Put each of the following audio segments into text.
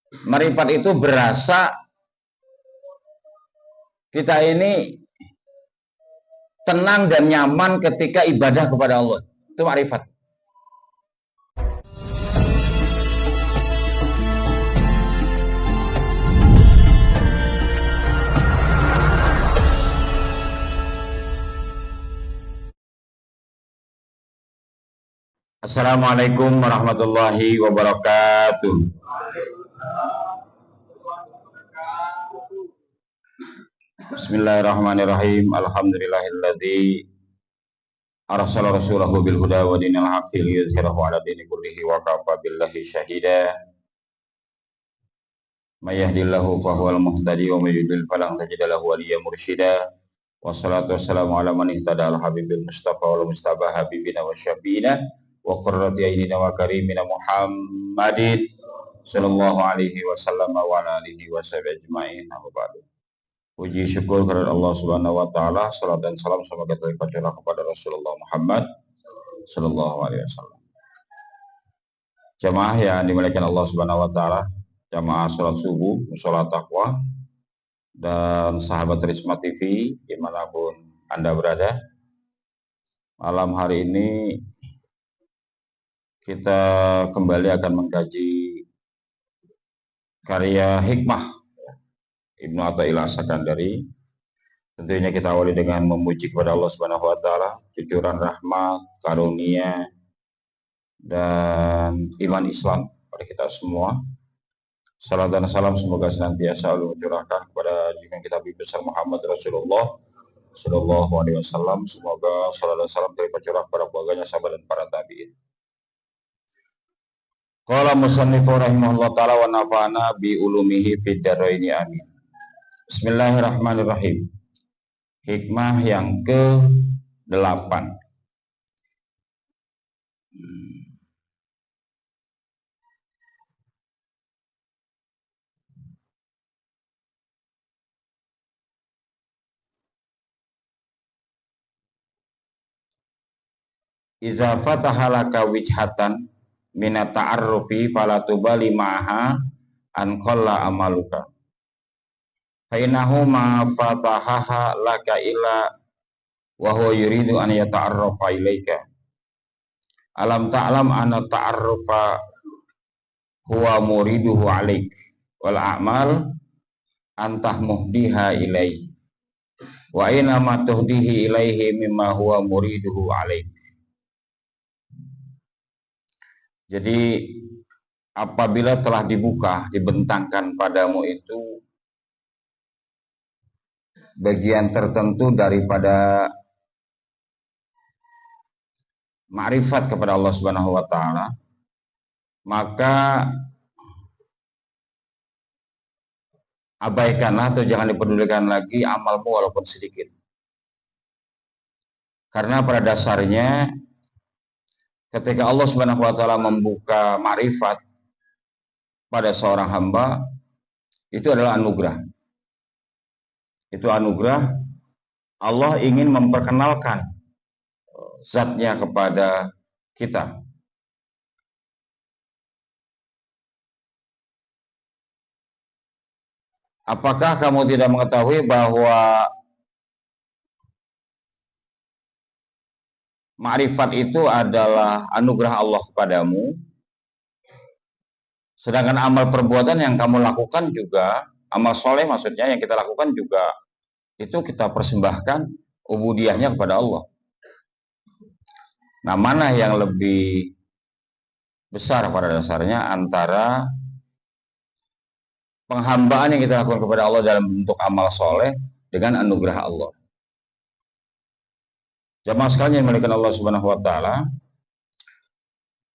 Marifat itu berasa kita ini tenang dan nyaman ketika ibadah kepada Allah. Itu marifat. Assalamualaikum warahmatullahi wabarakatuh. Bismillahirrahmanirrahim. Alhamdulillahilladzi arsala rasulahu bil huda wa dinil haqqi liyuzhirahu 'ala dini kullihi wa kafa billahi syahida. May yahdihillahu fahuwal muhtadi wa may yudlil falan tajida lahu waliyyan mursyida. Wassalatu wassalamu ala man ihtada al habibil mustafa wal mustafa habibina wa syafiina wa qurrati aynina wa karimina Muhammadin sallallahu alaihi wasallam wa ala alihi wa sahbihi ajma'in. Amma ba'du. Puji syukur kepada Allah Subhanahu wa taala, salat dan salam semoga tercurah kepada Rasulullah Muhammad sallallahu alaihi wasallam. Jamaah yang dimuliakan Allah Subhanahu wa taala, jamaah salat subuh, salat taqwa, dan sahabat Risma TV dimanapun Anda berada. Malam hari ini kita kembali akan mengkaji karya hikmah Ibnu Athaillah As-Sakandari. Tentunya kita awali dengan memuji kepada Allah Subhanahu wa taala, cucuran rahmat, karunia dan iman Islam pada kita semua. Salam dan salam semoga senantiasa Allah mencurahkan kepada junjungan kita Nabi besar Muhammad Rasulullah sallallahu alaihi wasallam. Semoga salam dan salam tercurah kepada keluarganya, sahabat dan para tabi'in. Qala musannifu rahimahullah taala wa nafa'ana bi ulumihi fid dharaini amin. Bismillahirrahmanirrahim. Hikmah yang ke-8. Iza fataha laka wijhatan minat ta'arrufi fala tubali ma'aha an qalla amaluka. Fainahu ma fatahaha laka illa wa huwa yuridu an yata'arrafa ilaika. Alam ta'lam anna ta'arrufa huwa muriduhu alaik wal a'mal antah muhdiha ilai wa ina ma tuhdihi ilaihi mimma huwa muriduhu alaik. Jadi apabila telah dibuka, dibentangkan padamu itu bagian tertentu daripada makrifat kepada Allah Subhanahu wa taala, maka abaikanlah atau jangan dipedulikan lagi amalmu walaupun sedikit. Karena pada dasarnya ketika Allah Subhanahu wa taala membuka makrifat pada seorang hamba, itu adalah anugerah. Itu anugerah. Allah ingin memperkenalkan zatnya kepada kita. Apakah kamu tidak mengetahui bahwa makrifat itu adalah anugerah Allah kepadamu, sedangkan amal perbuatan yang kamu lakukan juga, amal soleh maksudnya yang kita lakukan juga, itu kita persembahkan ubudiyahnya kepada Allah. Nah, mana yang lebih besar pada dasarnya antara penghambaan yang kita lakukan kepada Allah dalam bentuk amal soleh dengan anugerah Allah? Jamaah sekalian yang dimuliakan Allah Subhanahu wa taala,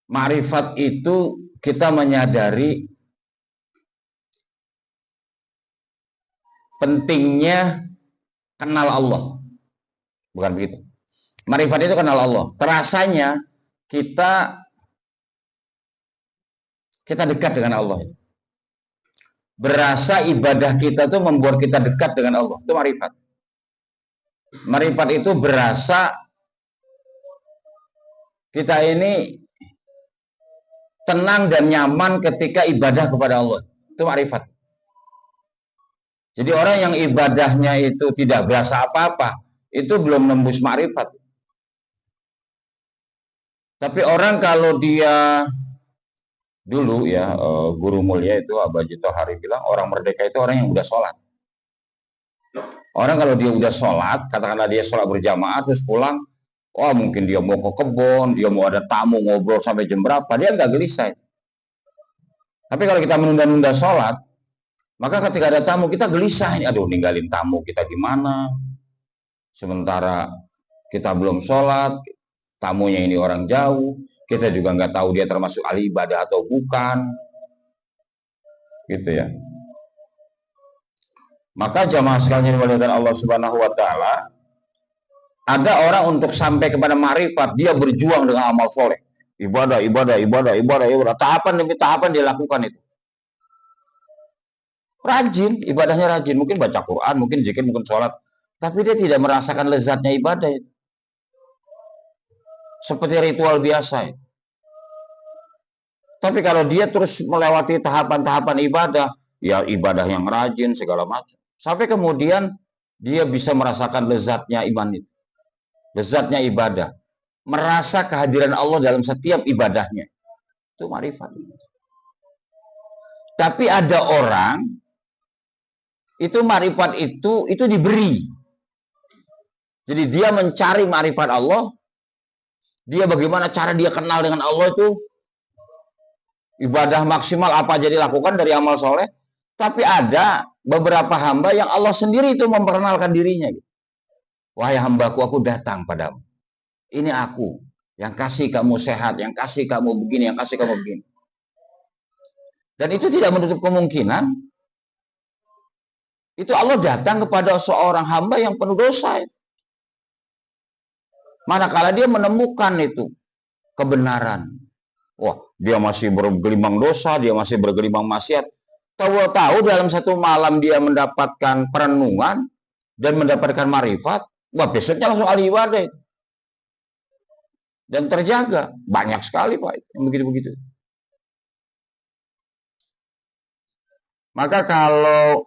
makrifat itu kita menyadari pentingnya kenal Allah. Bukan begitu. Makrifat itu kenal Allah. Terasanya kita dekat dengan Allah. Berasa ibadah kita tuh membuat kita dekat dengan Allah. Itu makrifat. Makrifat itu berasa kita ini tenang dan nyaman ketika ibadah kepada Allah. Itu ma'rifat. Jadi orang yang ibadahnya itu tidak berasa apa-apa, itu belum nembus ma'rifat. Tapi orang kalau dia dulu ya, guru mulia itu Abah Jito Hari bilang orang merdeka itu orang yang udah sholat. Orang kalau dia udah sholat, katakanlah dia sholat berjamaah terus pulang, oh mungkin dia mau ke kebun, dia mau ada tamu ngobrol sampai jam berapa, dia nggak gelisah. Tapi kalau kita menunda-nunda sholat, maka ketika ada tamu kita gelisah, aduh ninggalin tamu kita gimana? Sementara kita belum sholat, tamunya ini orang jauh, kita juga nggak tahu dia termasuk ahli ibadah atau bukan, gitu ya. Maka jamaah sekalian dimuliakan Allah Subhanahu Wa Taala, ada orang untuk sampai kepada ma'rifat, dia berjuang dengan amal soleh, ibadah, tahapan demi tahapan dia lakukan itu. Rajin, ibadahnya rajin, mungkin baca Quran, mungkin zikir, mungkin sholat, tapi dia tidak merasakan lezatnya ibadah itu. Seperti ritual biasa. Tapi kalau dia terus melewati tahapan-tahapan ibadah, ya ibadah yang rajin segala macam, sampai kemudian dia bisa merasakan lezatnya iman itu, lezatnya ibadah, merasa kehadiran Allah dalam setiap ibadahnya, itu ma'rifat. Tapi ada orang itu ma'rifat itu diberi. Jadi dia mencari ma'rifat Allah, dia bagaimana cara dia kenal dengan Allah itu, ibadah maksimal apa jadi lakukan dari amal soleh. Tapi ada beberapa hamba yang Allah sendiri itu memperkenalkan dirinya. Wahai hambaku, aku datang padamu. Ini aku yang kasih kamu sehat, yang kasih kamu begini, yang kasih kamu begini. Dan itu tidak menutup kemungkinan itu Allah datang kepada seorang hamba yang penuh dosa. Manakala dia menemukan itu kebenaran, wah dia masih bergelimang dosa, dia masih bergelimang maksiat. Tahu-tahu dalam satu malam dia mendapatkan perenungan dan mendapatkan marifat, wah besoknya langsung ahli ibadah. Dan terjaga. Banyak sekali Pak yang begitu-begitu. Maka kalau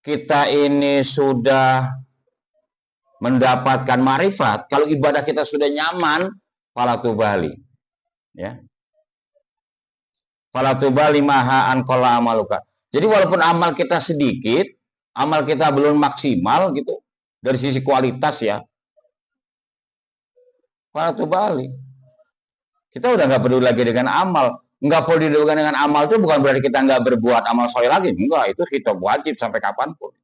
kita ini sudah mendapatkan marifat, kalau ibadah kita sudah nyaman, falatubali, ya, falatubali maha anqala amaluka. Jadi walaupun amal kita sedikit, amal kita belum maksimal gitu dari sisi kualitas ya, falatubali. Kita udah nggak peduli lagi dengan amal. Nggak peduli dengan amal itu bukan berarti kita nggak berbuat amal soleh lagi. Enggak, itu kita wajib sampai kapanpun.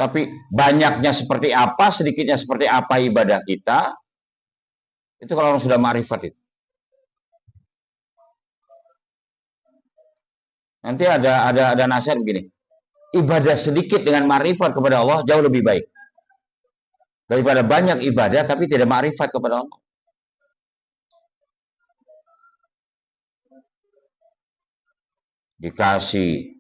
Tapi banyaknya seperti apa, sedikitnya seperti apa ibadah kita, itu kalau orang sudah ma'rifat itu. Nanti ada nasihat begini. Ibadah sedikit dengan ma'rifat kepada Allah jauh lebih baik daripada banyak ibadah tapi tidak ma'rifat kepada Allah. Dikasih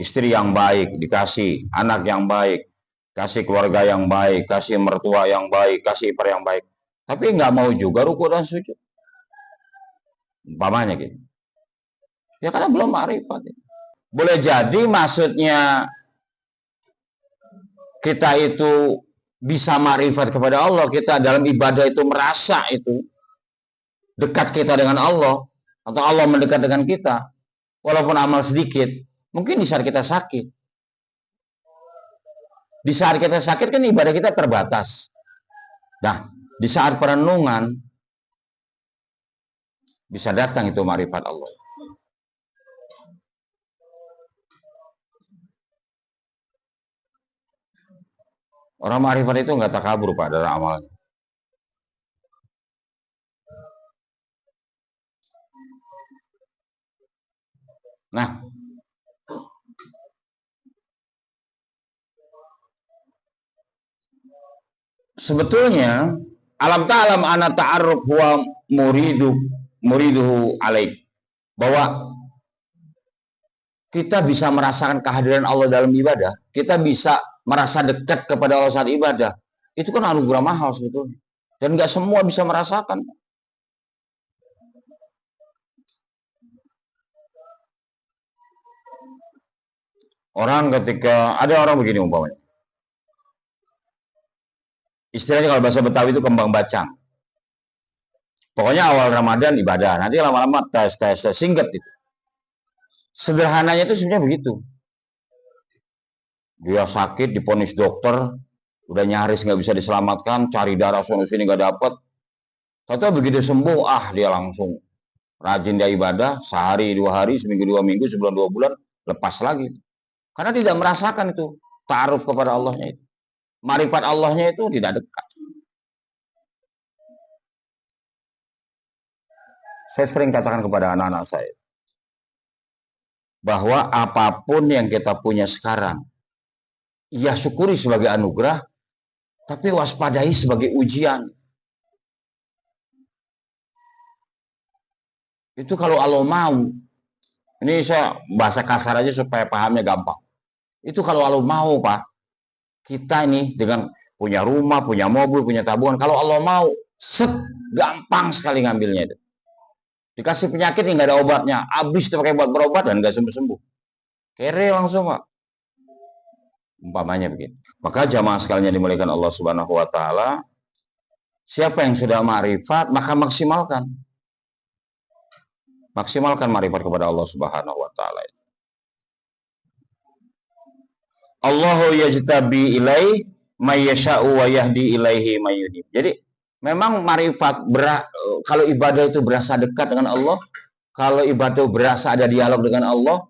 istri yang baik, dikasih anak yang baik, kasih keluarga yang baik, kasih mertua yang baik, kasih ipar yang baik, tapi nggak mau juga ruku dan sujud, umpamanya gitu. Ya karena belum ma'rifat. Boleh jadi maksudnya kita itu bisa ma'rifat kepada Allah, kita dalam ibadah itu merasa itu dekat kita dengan Allah, atau Allah mendekat dengan kita, walaupun amal sedikit. Mungkin di saat kita sakit. Di saat kita sakit kan ibadah kita terbatas. Nah, di saat perenungan bisa datang itu ma'rifat Allah. Orang ma'rifat itu nggak takabur Pak dalam amalnya. Nah, sebetulnya alam ta'alam ana ta'arruf huwa muriduhu alaih, bahwa kita bisa merasakan kehadiran Allah dalam ibadah, kita bisa merasa dekat kepada Allah saat ibadah, itu kan anugerah mahal sebetulnya. Dan nggak semua bisa merasakan. Orang ketika ada orang begini umpamanya, istilahnya kalau bahasa Betawi itu kembang bacang. Pokoknya awal Ramadan ibadah, nanti lama-lama tes singkat itu. Sederhananya itu sebenarnya begitu. Dia sakit, diponis dokter, udah nyaris nggak bisa diselamatkan, cari darah sono sini nggak dapat. Tahu begitu sembuh, dia langsung rajin dia ibadah, sehari, 2 hari, seminggu, 2 minggu, sebulan, 2 bulan, lepas lagi. Karena tidak merasakan itu, ta'aruf kepada Allahnya itu. Marifat Allahnya itu tidak dekat. Saya sering katakan kepada anak-anak saya, bahwa apapun yang kita punya sekarang, ya syukuri sebagai anugerah, tapi waspadai sebagai ujian. Itu kalau Allah mau, ini saya bahasa kasar aja supaya pahamnya gampang. Itu kalau Allah mau, Pak, kita ini dengan punya rumah, punya mobil, punya tabungan, kalau Allah mau, gampang sekali ngambilnya itu. Dikasih penyakit yang nggak ada obatnya, habis pakai buat berobat dan nggak sembuh-sembuh. Kere langsung, Pak. Umpamanya begitu. Maka jamaah sekalian dimuliakan Allah Subhanahu wa taala, siapa yang sudah ma'rifat, maka maksimalkan. Maksimalkan ma'rifat kepada Allah Subhanahu wa taala. Allahu yajtabi ilai may yasha'u wa yahdi ilaihi may yunib. Jadi memang ma'rifat kalau ibadah itu berasa dekat dengan Allah, kalau ibadah berasa ada dialog dengan Allah,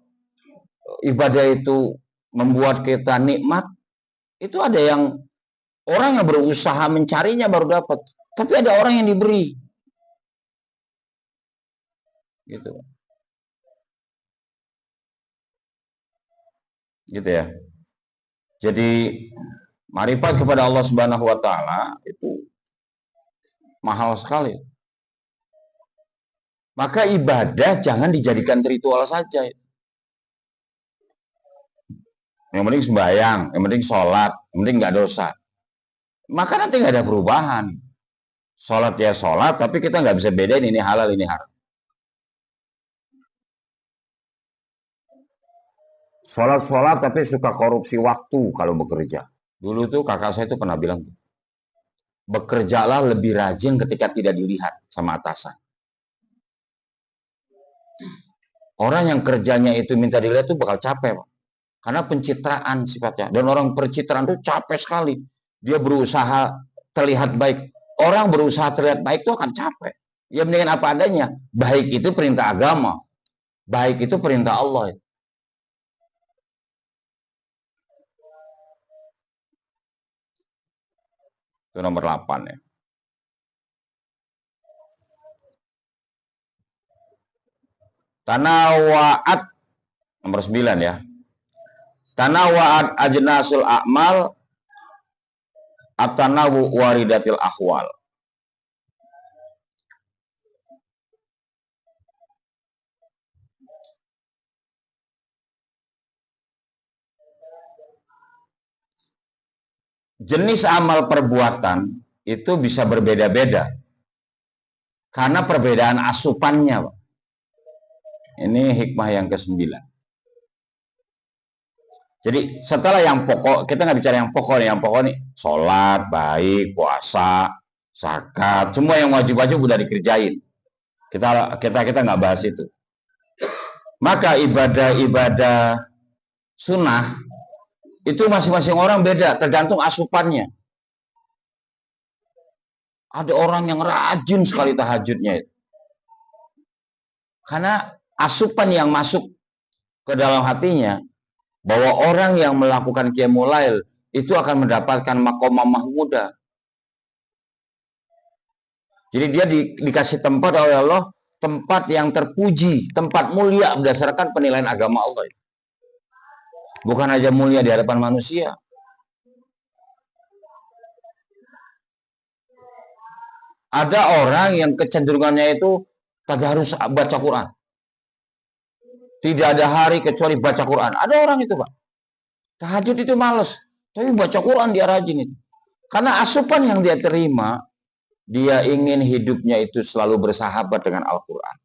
ibadah itu membuat kita nikmat, itu ada yang orang yang berusaha mencarinya baru dapat, tapi ada orang yang diberi. Gitu. Gitu ya. Jadi marifat kepada Allah Subhanahu wa taala itu mahal sekali. Maka ibadah jangan dijadikan ritual saja. Yang penting sembahyang, yang penting sholat, yang penting nggak dosa. Maka nanti nggak ada perubahan. Sholat ya sholat, tapi kita nggak bisa bedain ini halal, ini haram. Sholat, tapi suka korupsi waktu kalau bekerja. Dulu tuh kakak saya tuh pernah bilang, bekerjalah lebih rajin ketika tidak dilihat sama atasan. Orang yang kerjanya itu minta dilihat tuh bakal capek, Pak. Karena pencitraan sifatnya. Dan orang pencitraan itu capek sekali. Dia berusaha terlihat baik. Orang berusaha terlihat baik itu akan capek. Ya mendingan apa adanya. Baik itu perintah agama. Baik itu perintah Allah. Itu nomor 8 ya. Tanawa'at nomor 9 ya. Tanawa'at ajnasul a'mal atanawu waridatil ahwal. Jenis amal perbuatan itu bisa berbeda-beda karena perbedaan asupannya, Pak. Ini hikmah yang ke-9. Jadi setelah yang pokok, kita nggak bicara yang pokok nih sholat, baik, puasa, zakat, semua yang wajib-wajib udah dikerjain. Kita nggak bahas itu. Maka ibadah-ibadah sunnah itu masing-masing orang beda, tergantung asupannya. Ada orang yang rajin sekali tahajudnya itu. Karena asupan yang masuk ke dalam hatinya, bahwa orang yang melakukan qiyamul lail itu akan mendapatkan maqamah mahmudah. Jadi dia dikasih tempat oleh Allah, tempat yang terpuji, tempat mulia berdasarkan penilaian agama Allah. Bukan aja mulia di hadapan manusia. Ada orang yang kecenderungannya itu kagak harus baca Quran. Tidak ada hari kecuali baca Quran. Ada orang itu, Pak. Tahajud itu males, tapi baca Quran dia rajin itu. Karena asupan yang dia terima Dia ingin hidupnya itu selalu bersahabat dengan Al-Quran.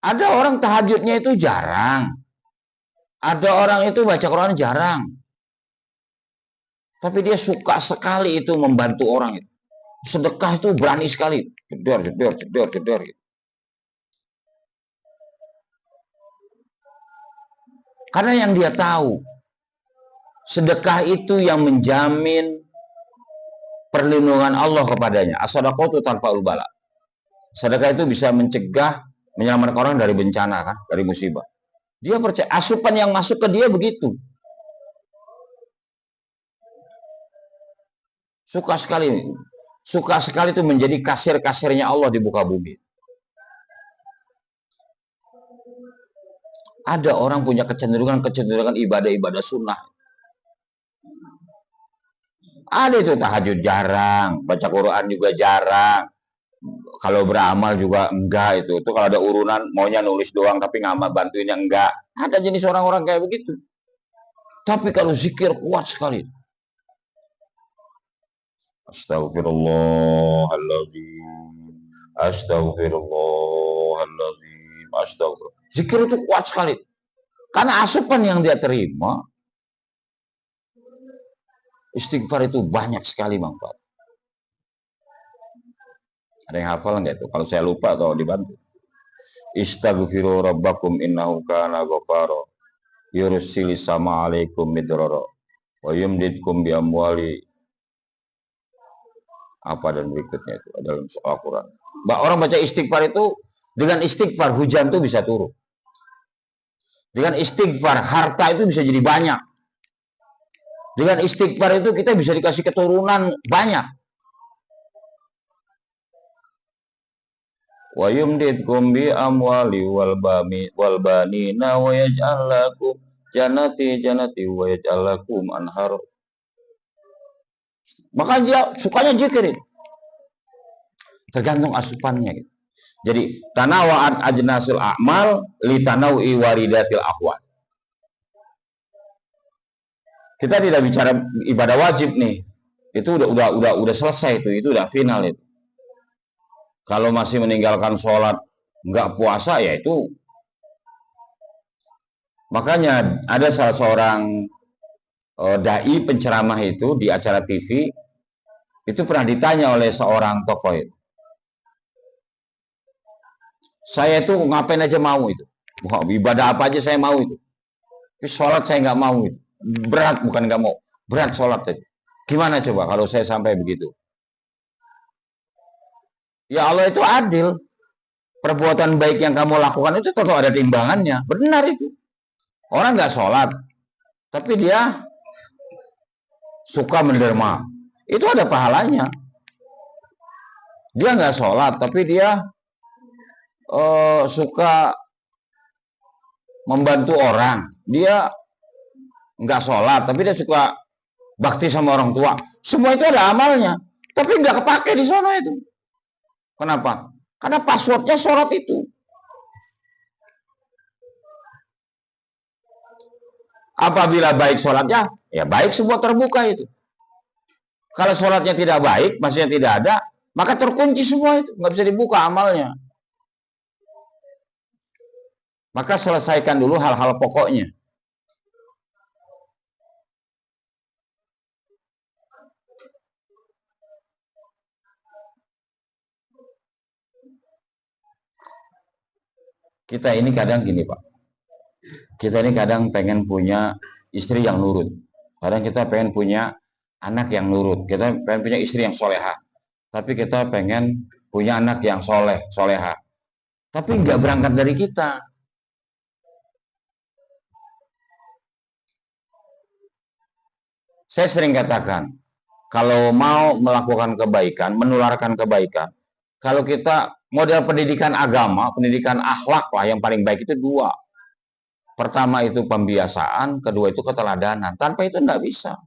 Ada orang tahajudnya itu jarang. Ada orang itu baca Quran jarang. Tapi dia suka sekali itu membantu orang itu. Sedekah itu berani sekali. Jedor, jedor, jedor, jedor. Karena yang dia tahu, sedekah itu yang menjamin perlindungan Allah kepadanya. As-sadaqatu tanfa'ul bala. Sedekah itu bisa mencegah, menyelamatkan orang dari bencana, kan, dari musibah. Dia percaya, asupan yang masuk ke dia begitu. Suka sekali itu menjadi kasir-kasirnya Allah di muka bumi. Ada orang punya kecenderungan ibadah-ibadah sunnah. Ada itu tahajud jarang, baca Quran juga jarang. Kalau beramal juga enggak itu. Itu kalau ada urunan maunya nulis doang tapi ngamal bantuinnya enggak. Ada jenis orang-orang kayak begitu. Tapi kalau zikir kuat sekali. Astagfirullahaladzim. Astagfirullahaladzim. Astagfirullah. Zikir itu kuat sekali. Karena asupan yang dia terima, istighfar itu banyak sekali manfaat. Ada yang hafal nggak itu? Kalau saya lupa atau dibantu. Istaghfiru rabbakum innahu kana ghafara. Yursilis sama alaikum midrara. Wa yumdidkum bi amwali. Apa dan berikutnya itu dalam Al-Quran. Orang baca istighfar itu, dengan istighfar hujan itu bisa turun. Dengan istighfar harta itu bisa jadi banyak. Dengan istighfar itu kita bisa dikasih keturunan banyak. Wa yumdidkum bi amwali wal banina wa yaj'al lakum jannati wa yaj'al lakum anhar. Maka dia sukanya zikir. Tergantung asupannya gitu. Jadi tanawa'at ajnasul a'mal li tanawi waridatil aqwal. Kita tidak bicara ibadah wajib nih. Itu udah selesai itu udah final itu. Kalau masih meninggalkan sholat, nggak puasa ya itu. Makanya ada salah seorang dai penceramah itu di acara TV itu pernah ditanya oleh seorang tokoh itu. Saya itu ngapain aja mau itu. Wah, ibadah apa aja saya mau itu. Tapi sholat saya nggak mau itu. Berat, bukan nggak mau. Berat sholat itu. Gimana coba kalau saya sampai begitu? Ya Allah itu adil. Perbuatan baik yang kamu lakukan itu tetap ada timbangannya. Benar itu. Orang nggak sholat. Tapi dia suka menderma. Itu ada pahalanya. Dia nggak sholat. Tapi dia suka membantu orang. Dia nggak sholat, tapi dia suka bakti sama orang tua. Semua itu ada amalnya, tapi nggak kepake di sana itu. Kenapa? Karena passwordnya sholat itu. Apabila baik sholatnya, ya baik semua terbuka itu. Kalau sholatnya tidak baik, maksudnya tidak ada, maka terkunci semua itu, nggak bisa dibuka amalnya. Maka selesaikan dulu hal-hal pokoknya. Kita ini kadang gini Pak. Kita ini kadang pengen punya istri yang nurut. Kadang kita pengen punya anak yang nurut. Kita pengen punya istri yang soleha. Tapi kita pengen punya anak yang soleha. Tapi nggak berangkat dari kita. Saya sering katakan, kalau mau melakukan kebaikan, menularkan kebaikan, kalau kita model pendidikan agama, pendidikan akhlak lah yang paling baik itu dua. Pertama itu pembiasaan, kedua itu keteladanan. Tanpa itu nggak bisa.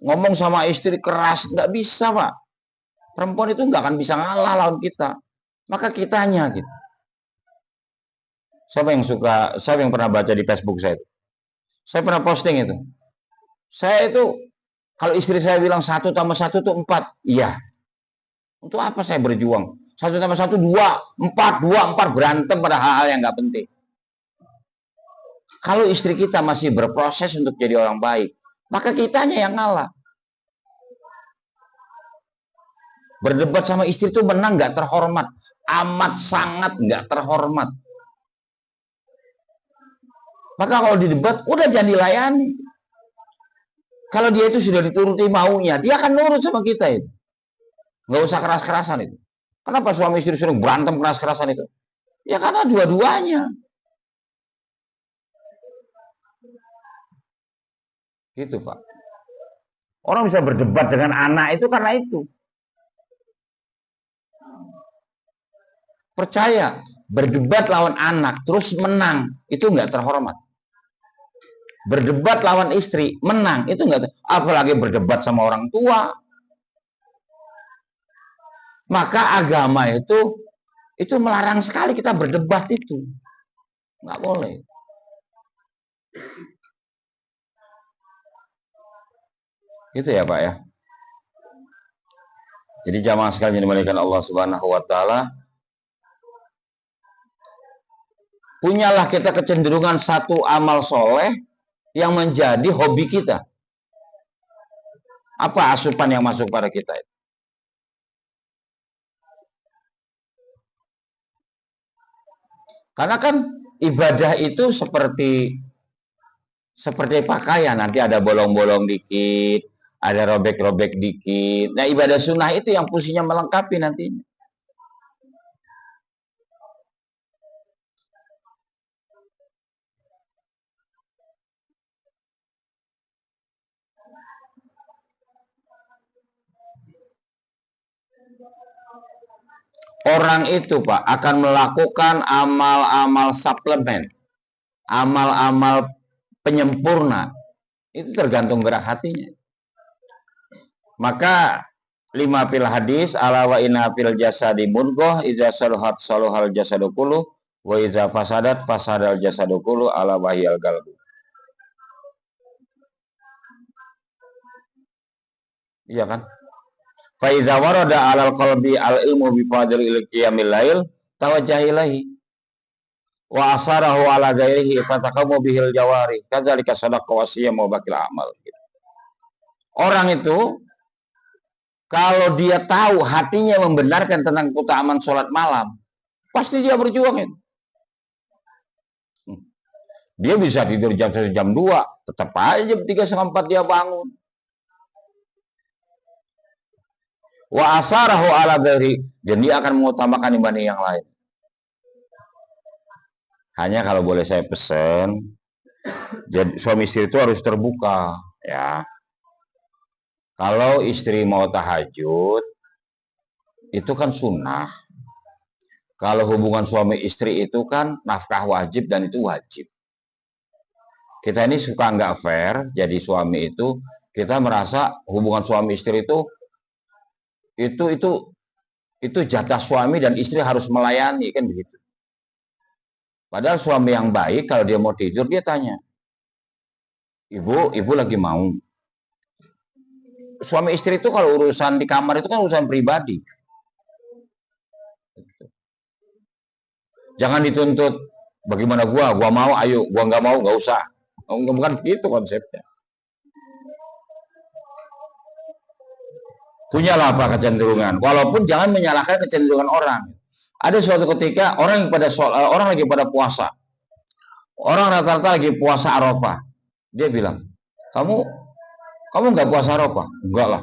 Ngomong sama istri keras, nggak bisa Pak. Perempuan itu nggak akan bisa ngalah lawan kita. Maka kitanya gitu. Siapa yang pernah baca di Facebook saya itu? Saya pernah posting itu. Saya itu, kalau istri saya bilang 1+1 itu 4. Iya. Untuk apa saya berjuang? 1+1 2, 4, 2, 4 berantem pada hal-hal yang nggak penting. Kalau istri kita masih berproses untuk jadi orang baik, maka kitanya yang ngalah. Berdebat sama istri itu menang nggak terhormat, amat sangat nggak terhormat. Maka kalau di debat udah jangan dilayani. Kalau dia itu sudah dituruti maunya, dia akan nurut sama kita itu. Nggak usah keras-kerasan itu. Kenapa suami istri sering berantem keras-kerasan itu? Ya karena dua-duanya. Gitu Pak. Orang bisa berdebat dengan anak itu karena itu. Percaya, berdebat lawan anak terus menang itu nggak terhormat. Berdebat lawan istri menang itu nggak, apalagi berdebat sama orang tua. Maka agama itu melarang sekali kita berdebat itu, nggak boleh. Gitu ya Pak ya. Jadi jamaah sekalian dimuliakan Allah Subhanahu wa taala, punyalah kita kecenderungan satu amal soleh yang menjadi hobi kita. Apa asupan yang masuk pada kita itu? Karena kan ibadah itu seperti pakaian, nanti ada bolong-bolong dikit, ada robek-robek dikit. Nah, ibadah sunnah itu yang fungsinya melengkapi nantinya. Orang itu Pak akan melakukan amal-amal suplemen, amal-amal penyempurna. Itu tergantung gerak hatinya. Maka 5 fil hadis, ala wa inna fil jasadi mudghah, idza saluhat saluhal jasadu kullu, wa idza fasadat fasadal jasadu kullu, ala wahyal qalbu. Iya kan? Fa iza warada 'alal qalbi al ilmu bi fadlil qiyamil lail tawajjah ilaihi wa asarahu ala ghairihi fataqamu bihil jawari kadzalika sadaqa wa siyam wa bakil amal. Orang itu kalau dia tahu hatinya membenarkan tentang keutamaan sholat malam, pasti dia berjuang itu. Dia bisa tidur jam 1 jam 2, tetap aja jam 3 setengah 4 dia bangun. Wa asarahu ala ghairi, dan dia akan mengutamakan dibanding yang lain. Hanya kalau boleh saya pesan, jadi suami istri itu harus terbuka ya. Kalau istri mau tahajud itu kan sunnah. Kalau hubungan suami istri itu kan nafkah wajib dan itu wajib. Kita ini suka nggak fair, jadi suami itu kita merasa hubungan suami istri itu jatah suami dan istri harus melayani kan begitu. Padahal suami yang baik kalau dia mau tidur dia tanya, ibu lagi mau. Suami istri itu kalau urusan di kamar itu kan urusan pribadi. Jangan dituntut bagaimana gua mau ayo, gua nggak mau nggak usah. Bukan gitu konsepnya. Punyalah apa kecenderungan, walaupun jangan menyalahkan kecenderungan orang. Ada suatu ketika orang lagi pada puasa, orang rata-rata lagi puasa Arafah, dia bilang, kamu nggak puasa Arafah? Enggak lah,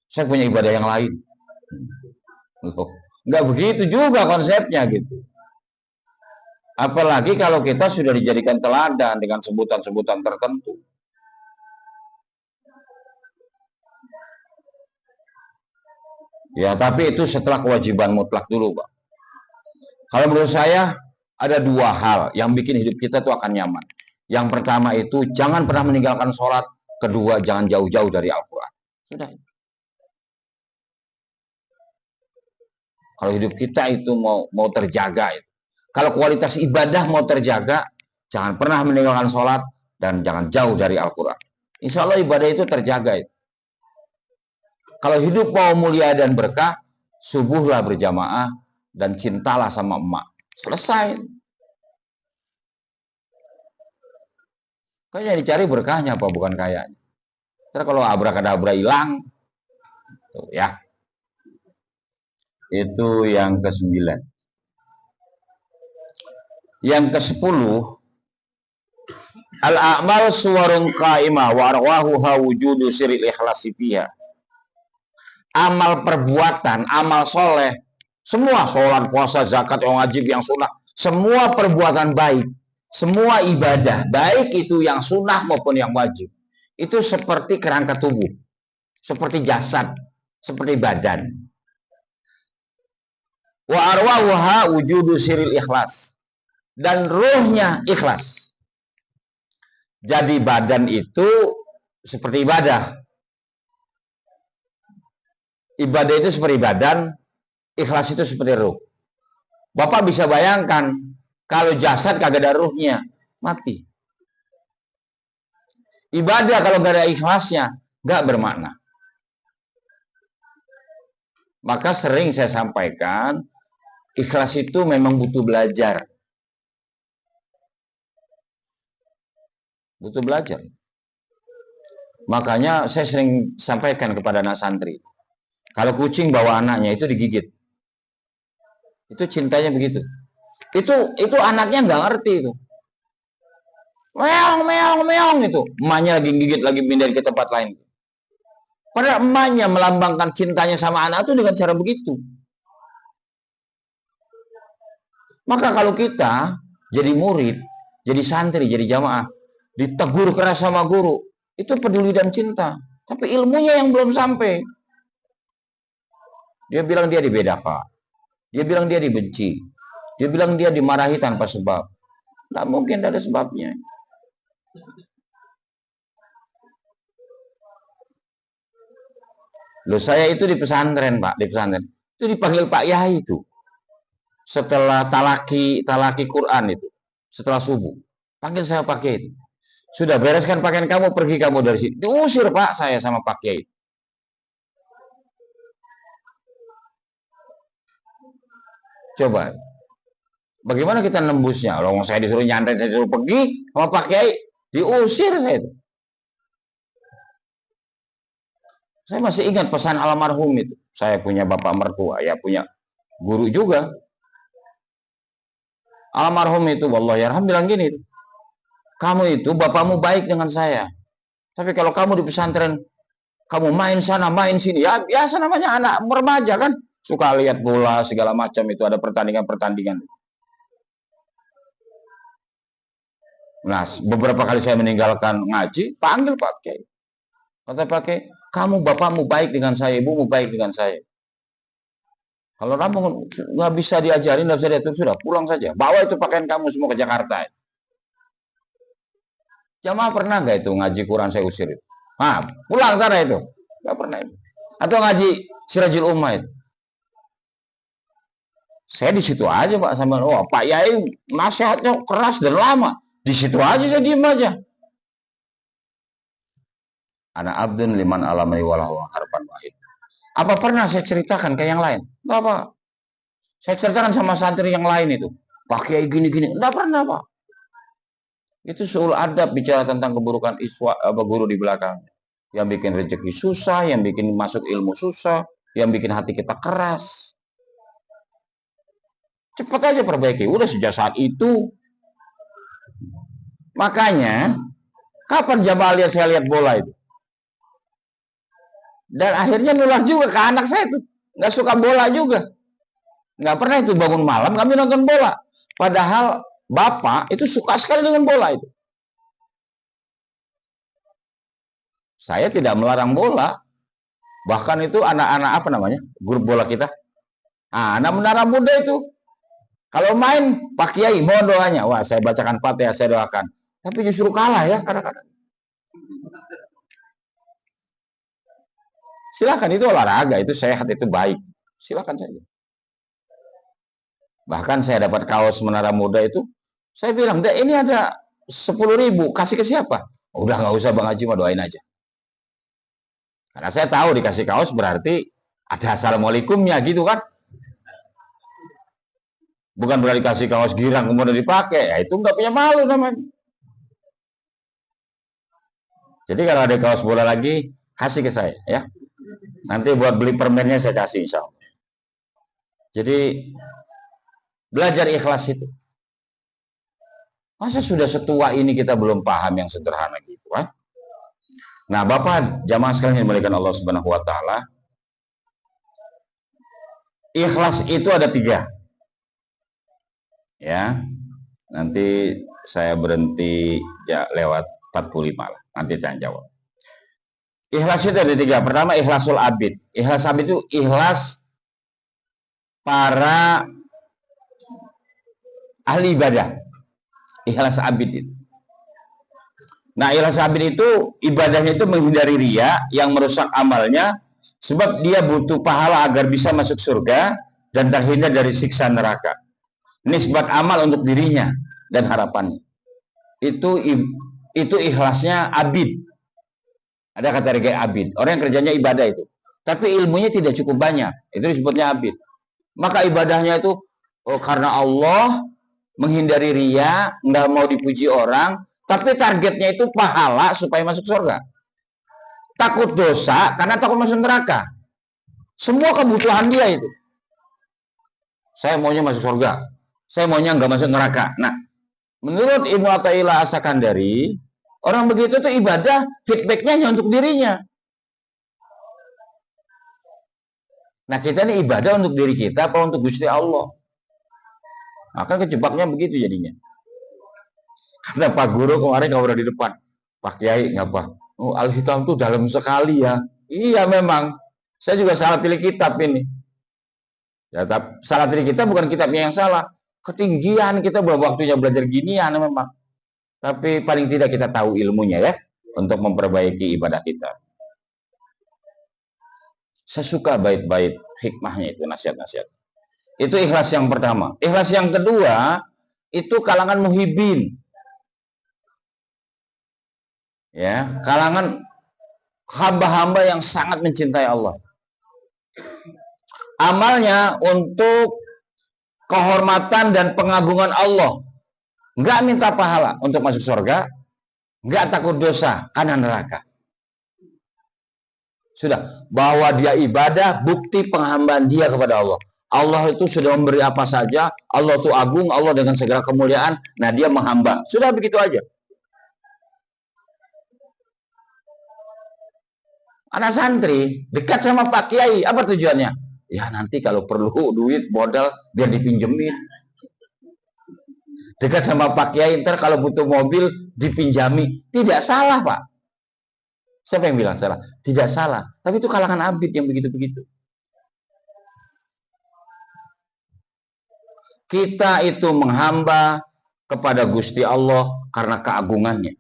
saya punya ibadah yang lain. Nggak begitu juga konsepnya gitu. Apalagi kalau kita sudah dijadikan teladan dengan sebutan-sebutan tertentu. Ya, tapi itu setelah kewajiban mutlak dulu, Pak. Kalau menurut saya, ada 2 hal yang bikin hidup kita tuh akan nyaman. Yang pertama itu, jangan pernah meninggalkan sholat. Kedua, jangan jauh-jauh dari Al-Quran. Sudah. Kalau hidup kita itu mau terjaga, Kalau kualitas ibadah mau terjaga, jangan pernah meninggalkan sholat dan jangan jauh dari Al-Quran. Insya Allah ibadah itu terjaga. Kalau hidup mau mulia dan berkah, subuhlah berjamaah dan cintalah sama emak. Selesai. Kayaknya dicari berkahnya apa bukan kayaknya. Terus kalau abrakadabra hilang, tuh ya. Itu yang ke-9. Yang ke-10, al-a'mal suwarun qa'imah wa arwahuha wujudu siril ikhlasi fiha. Amal perbuatan, amal soleh, semua sholat, puasa, zakat, yang wajib, yang sunnah, semua perbuatan baik, semua ibadah, baik itu yang sunnah maupun yang wajib, itu seperti kerangka tubuh, seperti jasad, seperti badan. Wa arwahuha wujudu siril ikhlas, dan ruhnya ikhlas. Jadi badan itu seperti ibadah. Ibadah itu seperti badan, ikhlas itu seperti ruh. Bapak bisa bayangkan, kalau jasad kagak ada ruhnya, mati. Ibadah kalau gak ada ikhlasnya, gak bermakna. Maka sering saya sampaikan, ikhlas itu memang butuh belajar. Butuh belajar. Makanya saya sering sampaikan kepada anak santri, kalau kucing bawa anaknya itu digigit. Itu cintanya begitu. Itu anaknya nggak ngerti itu. Meong, meong, meong itu. Emaknya lagi gigit, lagi pindah ke tempat lain. Padahal emaknya melambangkan cintanya sama anak itu dengan cara begitu. Maka kalau kita jadi murid, jadi santri, jadi jamaah, ditegur keras sama guru, itu peduli dan cinta. Tapi ilmunya yang belum sampai. Dia bilang dia dibedakan. Dia bilang dia dibenci. Dia bilang dia dimarahi tanpa sebab. Tidak mungkin ada sebabnya. Loh, saya itu di pesantren, Pak. Di pesantren. Itu dipanggil Pak Yai itu. Setelah talaki Quran itu. Setelah subuh. Panggil saya Pak Yai itu. Sudah bereskan pakaian kamu, pergi kamu dari sini. Diusir Pak saya sama Pak Yai. Coba. Bagaimana kita nembusnya? Kalau saya disuruh nyantai, saya disuruh pergi sama Pak Kiai, diusir saya itu. Saya masih ingat pesan almarhum itu. Saya punya bapak mertua, ya punya guru juga. Almarhum itu, wallahualam bilang gini, kamu itu bapakmu baik dengan saya. Tapi kalau kamu di pesantren, kamu main sana, main sini, ya biasa namanya anak remaja kan. Suka lihat bola, segala macam itu, ada pertandingan-pertandingan. Nah, beberapa kali saya meninggalkan ngaji, panggil Pak Kiai. Kata Pak Kiai, kamu bapakmu baik dengan saya, ibumu baik dengan saya. Kalau kamu nggak bisa diajarin, nggak bisa diatur, sudah pulang saja. Bawa itu pakaian kamu semua ke Jakarta. Jamaah pernah nggak itu ngaji Quran saya usir itu? Nah, pulang sana itu. Nggak pernah itu. Atau ngaji Sirajul Ummah itu. Saya di situ aja Pak sama Pak Yai nasihatnya keras dan lama. Di situ aja saya diem aja. Anak abdun liman alamai walahu harapan wahid. Apa pernah saya ceritakan ke yang lain? Enggak Pak. Saya ceritakan sama santri yang lain itu. Pak Kiai gini-gini. Enggak pernah Pak. Itu seul adab bicara tentang keburukan guru di belakang. Yang bikin rezeki susah, yang bikin masuk ilmu susah, yang bikin hati kita keras. Cepat aja perbaiki. Udah sejak saat itu. Makanya, kapan jamaah lihat saya lihat bola itu? Dan akhirnya nular juga ke anak saya tuh. Nggak suka bola juga. Nggak pernah itu bangun malam kami nonton bola. Padahal bapak itu suka sekali dengan bola itu. Saya tidak melarang bola. Bahkan itu anak-anak apa namanya? Grup bola kita. Nah, anak menara muda itu. Kalau main, Pak Kiai mohon doanya. Wah, saya bacakan Fatihah, saya doakan. Tapi justru kalah ya kadang-kadang. Silakan, itu olahraga, itu sehat, itu baik. Silakan saja. Bahkan saya dapat kaos Menara Muda itu, saya bilang, "Dek, ini ada 10.000, kasih ke siapa?" Udah nggak usah Bang Haji, mah doain aja. Karena saya tahu dikasih kaos berarti ada assalamualaikumnya gitu kan. Bukan berarti dikasih kaos girang kemudian dipakai, ya itu nggak punya malu namanya. Jadi kalau ada kaos bola lagi, kasih ke saya ya. Nanti buat beli permennya saya kasih insya Allah. Jadi belajar ikhlas itu. Masa sudah setua ini kita belum paham yang sederhana gitu kan? Nah, Bapak jamaah sekalian yang dimuliakan Allah Subhanahu wa taala, ikhlas itu ada 3. Ya. Nanti saya berhenti ya, lewat 45 lah. Nanti tanya jawab. Ikhlas itu ada 3. Pertama, ikhlasul abid. Ikhlas abid itu ikhlas para ahli ibadah. Ikhlas abid itu. Nah, ikhlas abid itu ibadahnya itu menghindari riya yang merusak amalnya, sebab dia butuh pahala agar bisa masuk surga dan terhindar dari siksa neraka. Nisbat amal untuk dirinya dan harapannya. Itu ikhlasnya abid. Ada kata kategori abid. Orang yang kerjanya ibadah itu. Tapi ilmunya tidak cukup banyak. Itu disebutnya abid. Maka ibadahnya itu karena Allah, menghindari riya, nggak mau dipuji orang, tapi targetnya itu pahala supaya masuk surga. Takut dosa karena takut masuk neraka. Semua kebutuhan dia itu. Saya maunya masuk surga. Saya maunya nggak masuk neraka. Nah, menurut Ibnu Athaillah As-Sakandari, orang begitu tuh ibadah feedbacknya hanya untuk dirinya. Nah, kita ini ibadah untuk diri kita apa untuk Gusti Allah? Maka kejebaknya begitu jadinya. Kata Pak Guru kemarin kalau udah di depan, Pak Kiai ngapa? Oh, Al-Hitam tuh dalam sekali ya. Iya memang. Saya juga salah pilih kitab ini. Ya, salah pilih kitab bukan kitabnya yang salah. Ketinggian kita waktunya belajar ginian memang. Tapi paling tidak kita tahu ilmunya ya, untuk memperbaiki ibadah kita. Saya suka bait-bait hikmahnya itu, nasihat-nasihat. Itu ikhlas yang pertama. Ikhlas yang kedua, itu kalangan muhibin. Ya, kalangan hamba-hamba yang sangat mencintai Allah. Amalnya untuk kehormatan dan pengagungan Allah. Nggak minta pahala untuk masuk surga, nggak takut dosa karena neraka. Sudah, bahwa dia ibadah, bukti penghambaan dia kepada Allah. Allah itu sudah memberi apa saja, Allah itu agung, Allah dengan segala kemuliaan, nah dia menghamba. Sudah begitu aja. Anak santri dekat sama Pak Kiai, apa tujuannya? Ya nanti kalau perlu duit, modal, biar dipinjemin. Dekat sama Pak Kiai, ntar kalau butuh mobil, dipinjami. Tidak salah, Pak. Siapa yang bilang salah? Tidak salah. Tapi itu kalangan abid yang begitu-begitu. Kita itu menghamba kepada Gusti Allah karena keagungannya.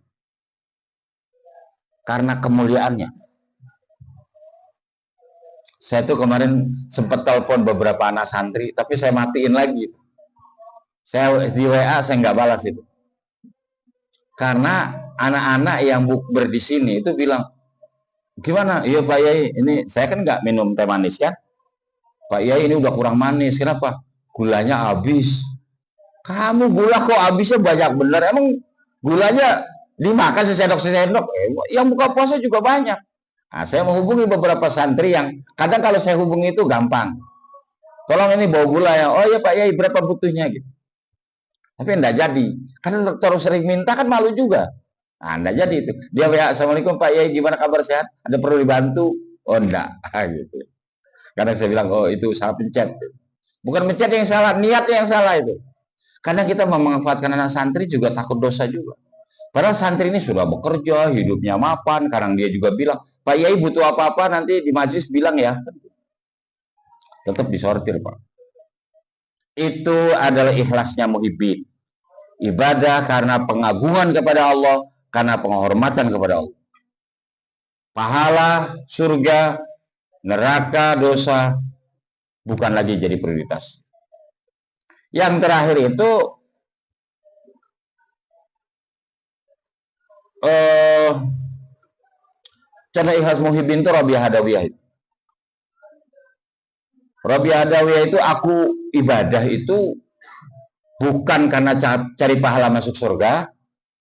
Karena kemuliaannya. Saya tuh kemarin sempat telepon beberapa anak santri, tapi saya matiin lagi. Saya di WA saya nggak balas itu. Karena anak-anak yang bukber di sini itu bilang, gimana? Iya Pak Yai, ini saya kan nggak minum teh manis kan? Pak Yai ini udah kurang manis, kenapa? Gulanya habis. Kamu gula kok habisnya banyak bener? Emang gulanya dimakan sesendok-sesendok? Yang buka puasa juga banyak. Nah, saya menghubungi beberapa santri yang kadang kalau saya hubungi itu gampang. Tolong ini bawa gula ya. Oh ya Pak Yai, berapa butuhnya gitu. Tapi enggak jadi. Karena terus sering minta kan malu juga. Nah, enggak jadi itu. Dia WA, Assalamualaikum Pak Yai, gimana kabar sehat? Ada perlu dibantu? Oh enggak. Gitu. Kadang saya bilang, oh itu salah pencet. Bukan pencet yang salah, niatnya yang salah itu. Karena kita memanfaatkan anak santri juga takut dosa juga. Padahal santri ini sudah bekerja, hidupnya mapan. Karena dia juga bilang, Pak Yai butuh apa-apa nanti di majelis bilang ya. Tetap disortir Pak. Itu adalah ikhlasnya muhibbin. Ibadah karena pengagungan kepada Allah, karena penghormatan kepada Allah. Pahala, surga, neraka, dosa, bukan lagi jadi prioritas. Yang terakhir itu contoh ikhlas muhibbin itu Rabi'ah Adawiyah. Rabi'ah Adawiyah itu aku ibadah itu bukan karena cari pahala masuk surga,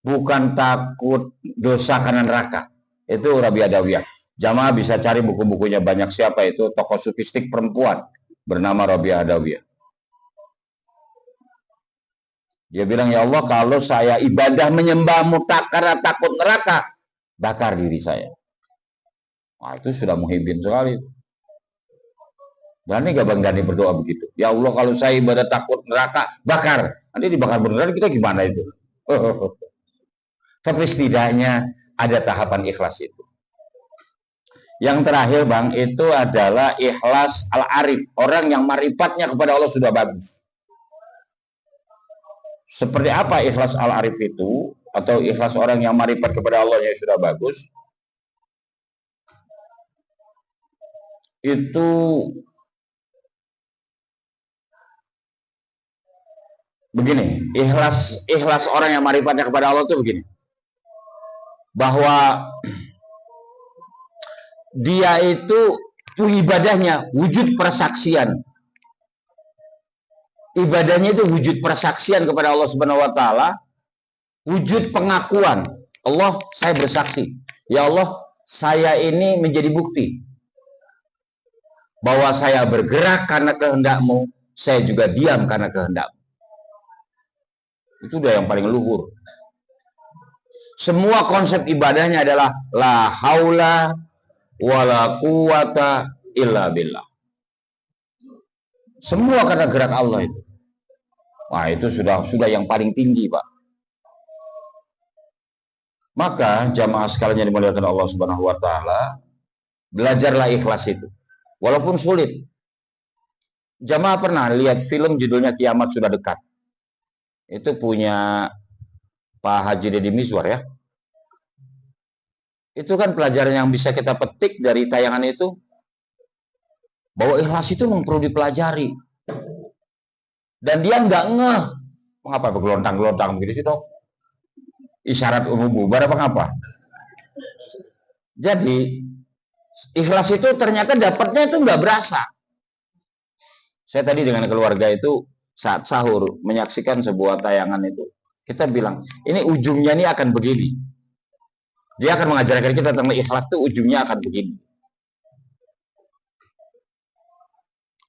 bukan takut dosa karena neraka. Itu Rabi'ah Adawiyah. Jamaah bisa cari buku-bukunya, banyak. Siapa itu? Tokoh sufistik perempuan bernama Rabi'ah Adawiyah. Dia bilang, ya Allah, kalau saya ibadah menyembahmu karena takut neraka, bakar diri saya. Wah, itu sudah muhibbin sekali. Berani gak Bang Dani berdoa begitu? Ya Allah, kalau saya ibadah takut neraka, bakar. Nanti dibakar beneran, kita gimana itu? Tapi setidaknya ada tahapan ikhlas itu. Yang terakhir Bang, itu adalah ikhlas al-arif. Orang yang marifatnya kepada Allah sudah bagus. Seperti apa ikhlas al-arif itu? Atau ikhlas orang yang marifat kepada Allah yang sudah bagus? Itu begini, ikhlas orang yang marifatnya kepada Allah itu begini. Bahwa dia itu ibadahnya wujud persaksian. Ibadahnya itu wujud persaksian kepada Allah Subhanahu wa taala, wujud pengakuan. Allah, saya bersaksi. Ya Allah, saya ini menjadi bukti bahwa saya bergerak karena kehendak-Mu, saya juga diam karena kehendak-Mu. Itu udah yang paling luhur. Semua konsep ibadahnya adalah la haula wala quwata illa billah. Semua karena gerak Allah itu. Wah, itu sudah yang paling tinggi, Pak. Maka jamaah sekalian yang dimuliakan Allah Subhanahu wa taala, belajarlah ikhlas itu. Walaupun sulit. Jamaah pernah lihat film judulnya Kiamat Sudah Dekat. Itu punya Pak Haji Deddy Mizwar ya. Itu kan pelajaran yang bisa kita petik dari tayangan itu. Bahwa ikhlas itu memang perlu dipelajari. Dan dia nggak ngeh. Mengapa bergelontang-gelontang begitu sih, Dok? Isyarat umum bubar apa ngapa? Jadi ikhlas itu ternyata dapatnya itu nggak berasa. Saya tadi dengan keluarga itu saat sahur menyaksikan sebuah tayangan itu. Kita bilang, ini ujungnya ini akan begini. Dia akan mengajarkan kita tentang ikhlas itu ujungnya akan begini.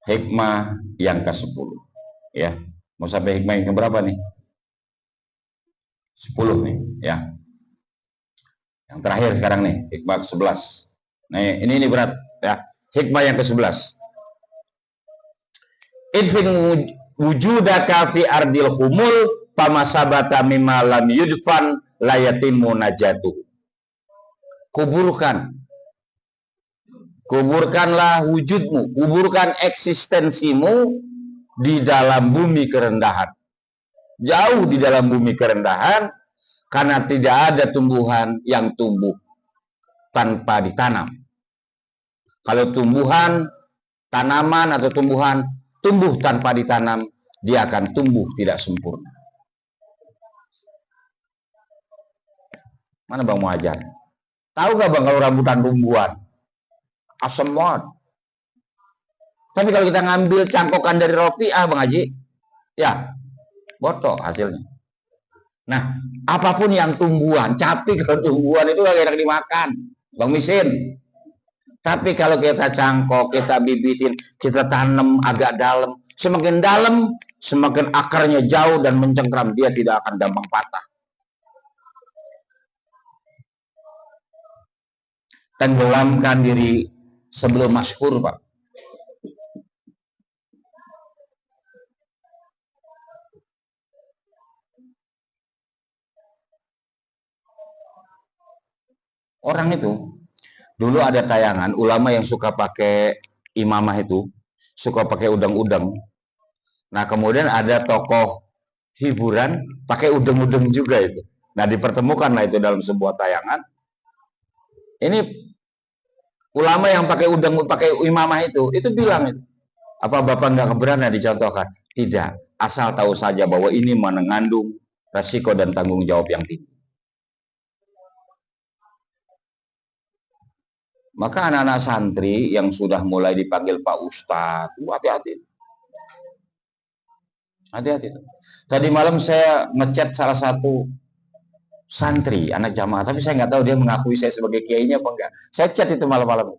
Hikmah yang ke-10. Ya, mau sampai hikmah yang keberapa nih? 10 nih, ya. Yang terakhir sekarang nih, hikmah ke-11. Nih, ini berat ya. Hikmah yang ke-11. Idfin wujudaka fi ardil humul famasabata mimma lam yudfan layatimu najatuh. Kuburkanlah wujudmu, kuburkan eksistensimu di dalam bumi kerendahan. Jauh di dalam bumi kerendahan, karena tidak ada tumbuhan yang tumbuh tanpa ditanam. Kalau tumbuhan, tanaman atau tumbuhan tumbuh tanpa ditanam, dia akan tumbuh tidak sempurna. Mana Bang mau ajar? Tahu gak Bang kalau rambutan tumbuhan? Asam banget. Tapi kalau kita ngambil cangkokan dari roti, Bang Haji, ya, botok hasilnya. Nah, apapun yang tumbuhan, cabai kalau tumbuhan itu gak enak dimakan, Bang Misin. Tapi kalau kita cangkok, kita bibitin, kita tanam agak dalam, semakin akarnya jauh dan mencengkram, dia tidak akan gampang patah. Tenggelamkan diri sebelum masyhur, Pak. Orang itu, dulu ada tayangan ulama yang suka pakai imamah itu, suka pakai udang-udang. Nah, kemudian ada tokoh hiburan pakai udeng-udeng juga itu. Nah, dipertemukanlah itu dalam sebuah tayangan. Ini ulama yang pakai udang, pakai imamah itu bilang itu. Apa Bapak nggak keberanian dicontohkan? Tidak. asal tahu saja bahwa ini mengandung resiko dan tanggung jawab yang tinggi. Maka anak-anak santri yang sudah mulai dipanggil Pak Ustadz, hati-hati. Hati-hati. Tadi malam saya ngechat salah satu santri, anak jamaah, tapi saya nggak tahu dia mengakui saya sebagai kiainya apa enggak. Saya chat itu malam-malam.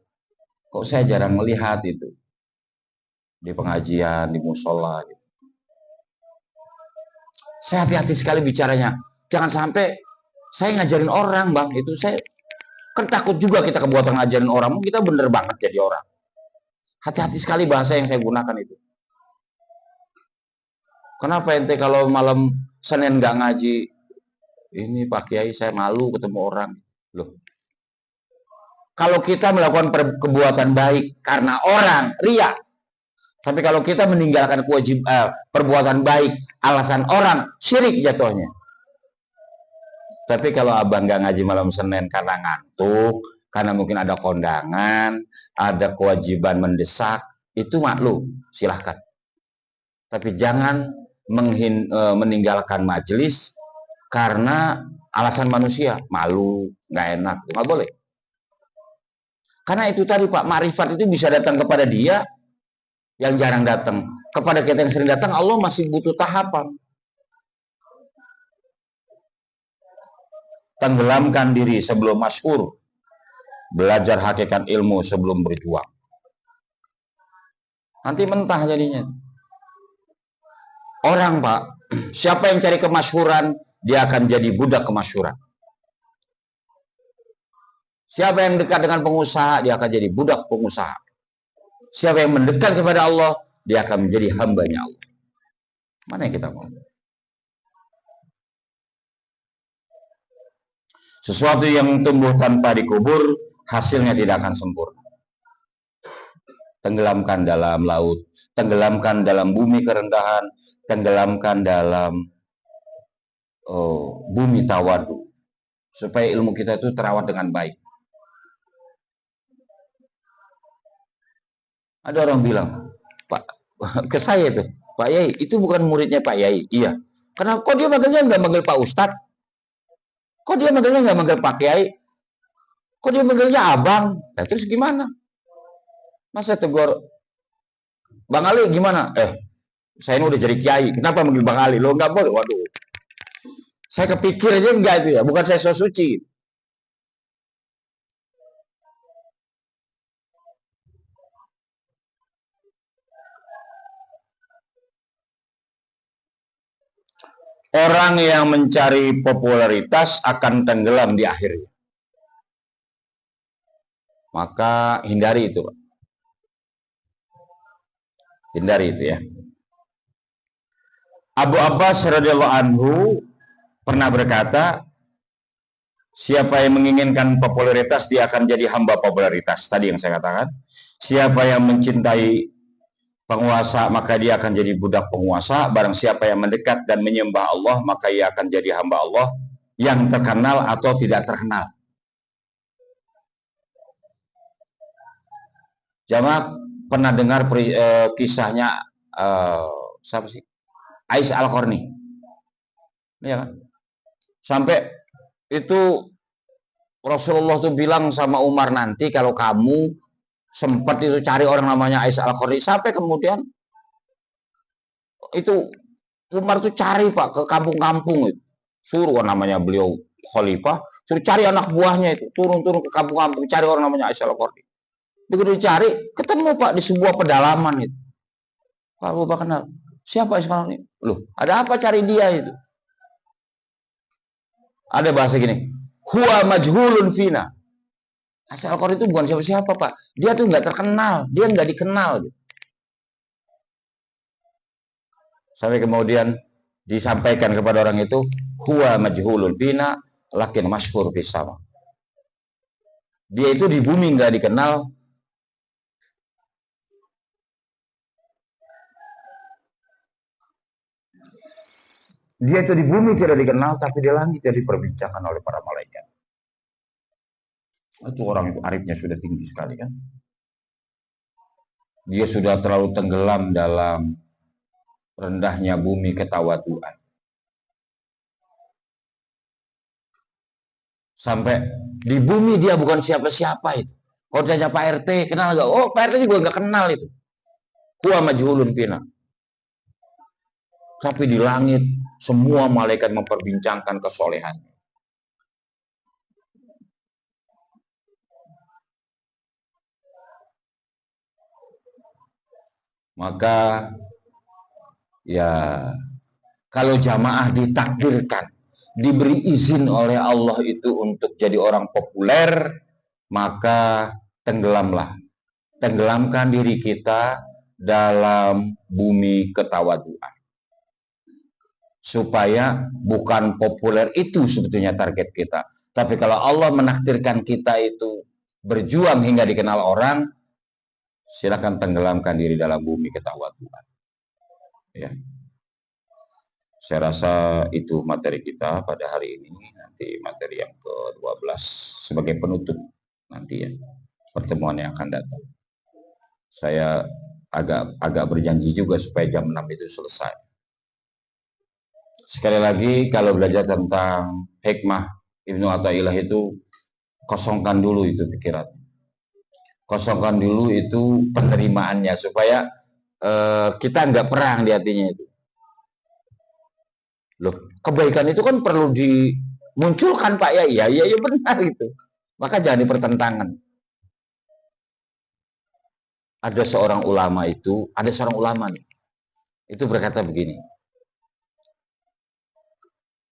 Kok saya jarang melihat itu di pengajian, di musola. Gitu. Saya hati-hati sekali bicaranya. Jangan sampai saya ngajarin orang, Bang. Itu saya kan takut juga kita kebuatan ngajarin orang. Kita bener banget jadi orang. Hati-hati sekali bahasa yang saya gunakan itu. Kenapa ente kalau malam Senin nggak ngaji? Ini Pak Kiai saya malu ketemu orang. Loh. Kalau kita melakukan perbuatan baik karena orang, ria. Tapi kalau kita meninggalkan perbuatan baik alasan orang, syirik jatuhnya. Tapi kalau abang nggak ngaji malam Senin karena ngantuk, karena mungkin ada kondangan, ada kewajiban mendesak, itu maklum, silahkan. Tapi jangan meninggalkan majelis karena alasan manusia, malu, nggak enak, nggak boleh. Karena itu tadi Pak, makrifat itu bisa datang kepada dia yang jarang datang. Kepada kita yang sering datang, Allah masih butuh tahapan. Tenggelamkan diri sebelum masyhur. Belajar hakikat ilmu sebelum berjuang. Nanti mentah jadinya. Orang Pak, siapa yang cari kemasyhuran, dia akan jadi budak kemasyhuran. Siapa yang dekat dengan pengusaha, dia akan jadi budak pengusaha. Siapa yang mendekat kepada Allah, dia akan menjadi hambanya Allah. Mana yang kita mau? Sesuatu yang tumbuh tanpa dikubur, hasilnya tidak akan sempurna. Tenggelamkan dalam laut, tenggelamkan dalam bumi kerendahan, tenggelamkan dalam bumi tawadu. Supaya ilmu kita itu terawat dengan baik. Ada orang bilang, Pak, ke saya itu, Pak Yai, itu bukan muridnya Pak Yai. Iya. Kenapa kok dia manggilnya nggak manggil Pak Ustadz? Kok dia manggilnya nggak manggil Pak Kiai? Kok dia manggilnya Abang? Nah, terus gimana? Masa tegur, Bang Ali gimana? Saya ini udah jadi Kiai, kenapa manggil Bang Ali? Lo nggak boleh, waduh. Saya kepikir aja enggak itu ya, bukan saya so suci. Orang yang mencari popularitas akan tenggelam di akhirnya. Maka hindari itu, Pak. Hindari itu ya. Abu Abbas radhiyallahu anhu pernah berkata, siapa yang menginginkan popularitas, dia akan jadi hamba popularitas. Tadi yang saya katakan. Siapa yang mencintai penguasa, maka dia akan jadi budak penguasa. Barang siapa yang mendekat dan menyembah Allah, maka ia akan jadi hamba Allah yang terkenal atau tidak terkenal. Jamaah pernah dengar kisahnya siapa sih? Ais Al-Qarni. Ya kan? Sampai itu Rasulullah tuh bilang sama Umar, nanti kalau kamu sempat itu cari orang namanya Ais Al-Qarni, sampai kemudian itu Umar tuh cari Pak ke kampung-kampung itu. Suruh namanya beliau khalifah, suruh cari anak buahnya itu, turun-turun ke kampung-kampung cari orang namanya Ais Al-Qarni. Begitu dicari, ketemu Pak di sebuah pedalaman itu. Pak Abu Bakar kenal. Siapa Ais Al-Qarni? Loh, ada apa cari dia itu? Ada bahasa gini, huwa majhulun fina. Ais Al-Qarni itu bukan siapa-siapa Pak. Dia tuh nggak terkenal, dia nggak dikenal. Gitu. Sampai kemudian disampaikan kepada orang itu, huwa majhulun fina, lakin masyhur fis sama. Dia itu di bumi nggak dikenal, dia itu di bumi tidak dikenal, tapi di langit dia diperbincangkan oleh para malaikat. Itu orang itu arifnya sudah tinggi sekali kan. Dia sudah terlalu tenggelam dalam rendahnya bumi ketawaduan. Sampai di bumi dia bukan siapa-siapa itu. Kalau ditanya Pak RT, kenal nggak? Oh, Pak RT juga nggak kenal itu. Huwa majhulun fina. Tapi di langit, semua malaikat memperbincangkan kesolehannya. Maka, ya, kalau jamaah ditakdirkan, diberi izin oleh Allah itu untuk jadi orang populer, maka tenggelamlah. Tenggelamkan diri kita dalam bumi ketawaduan. Supaya bukan populer itu sebetulnya target kita. Tapi kalau Allah menakdirkan kita itu berjuang hingga dikenal orang, silakan tenggelamkan diri dalam bumi ketawaduan. Ya. Saya rasa itu materi kita pada hari ini. Nanti materi yang ke-12 sebagai penutup nanti ya, pertemuan yang akan datang. Saya agak berjanji juga supaya jam 6 itu selesai. Sekali lagi, kalau belajar tentang hikmah Ibnu Athaillah itu, kosongkan dulu itu pikiran. Kosongkan dulu itu penerimaannya, supaya kita nggak perang di hatinya itu. Loh, kebaikan itu kan perlu dimunculkan Pak ya, iya benar itu. Maka jangan dipertentangan. Ada seorang ulama nih, itu berkata begini,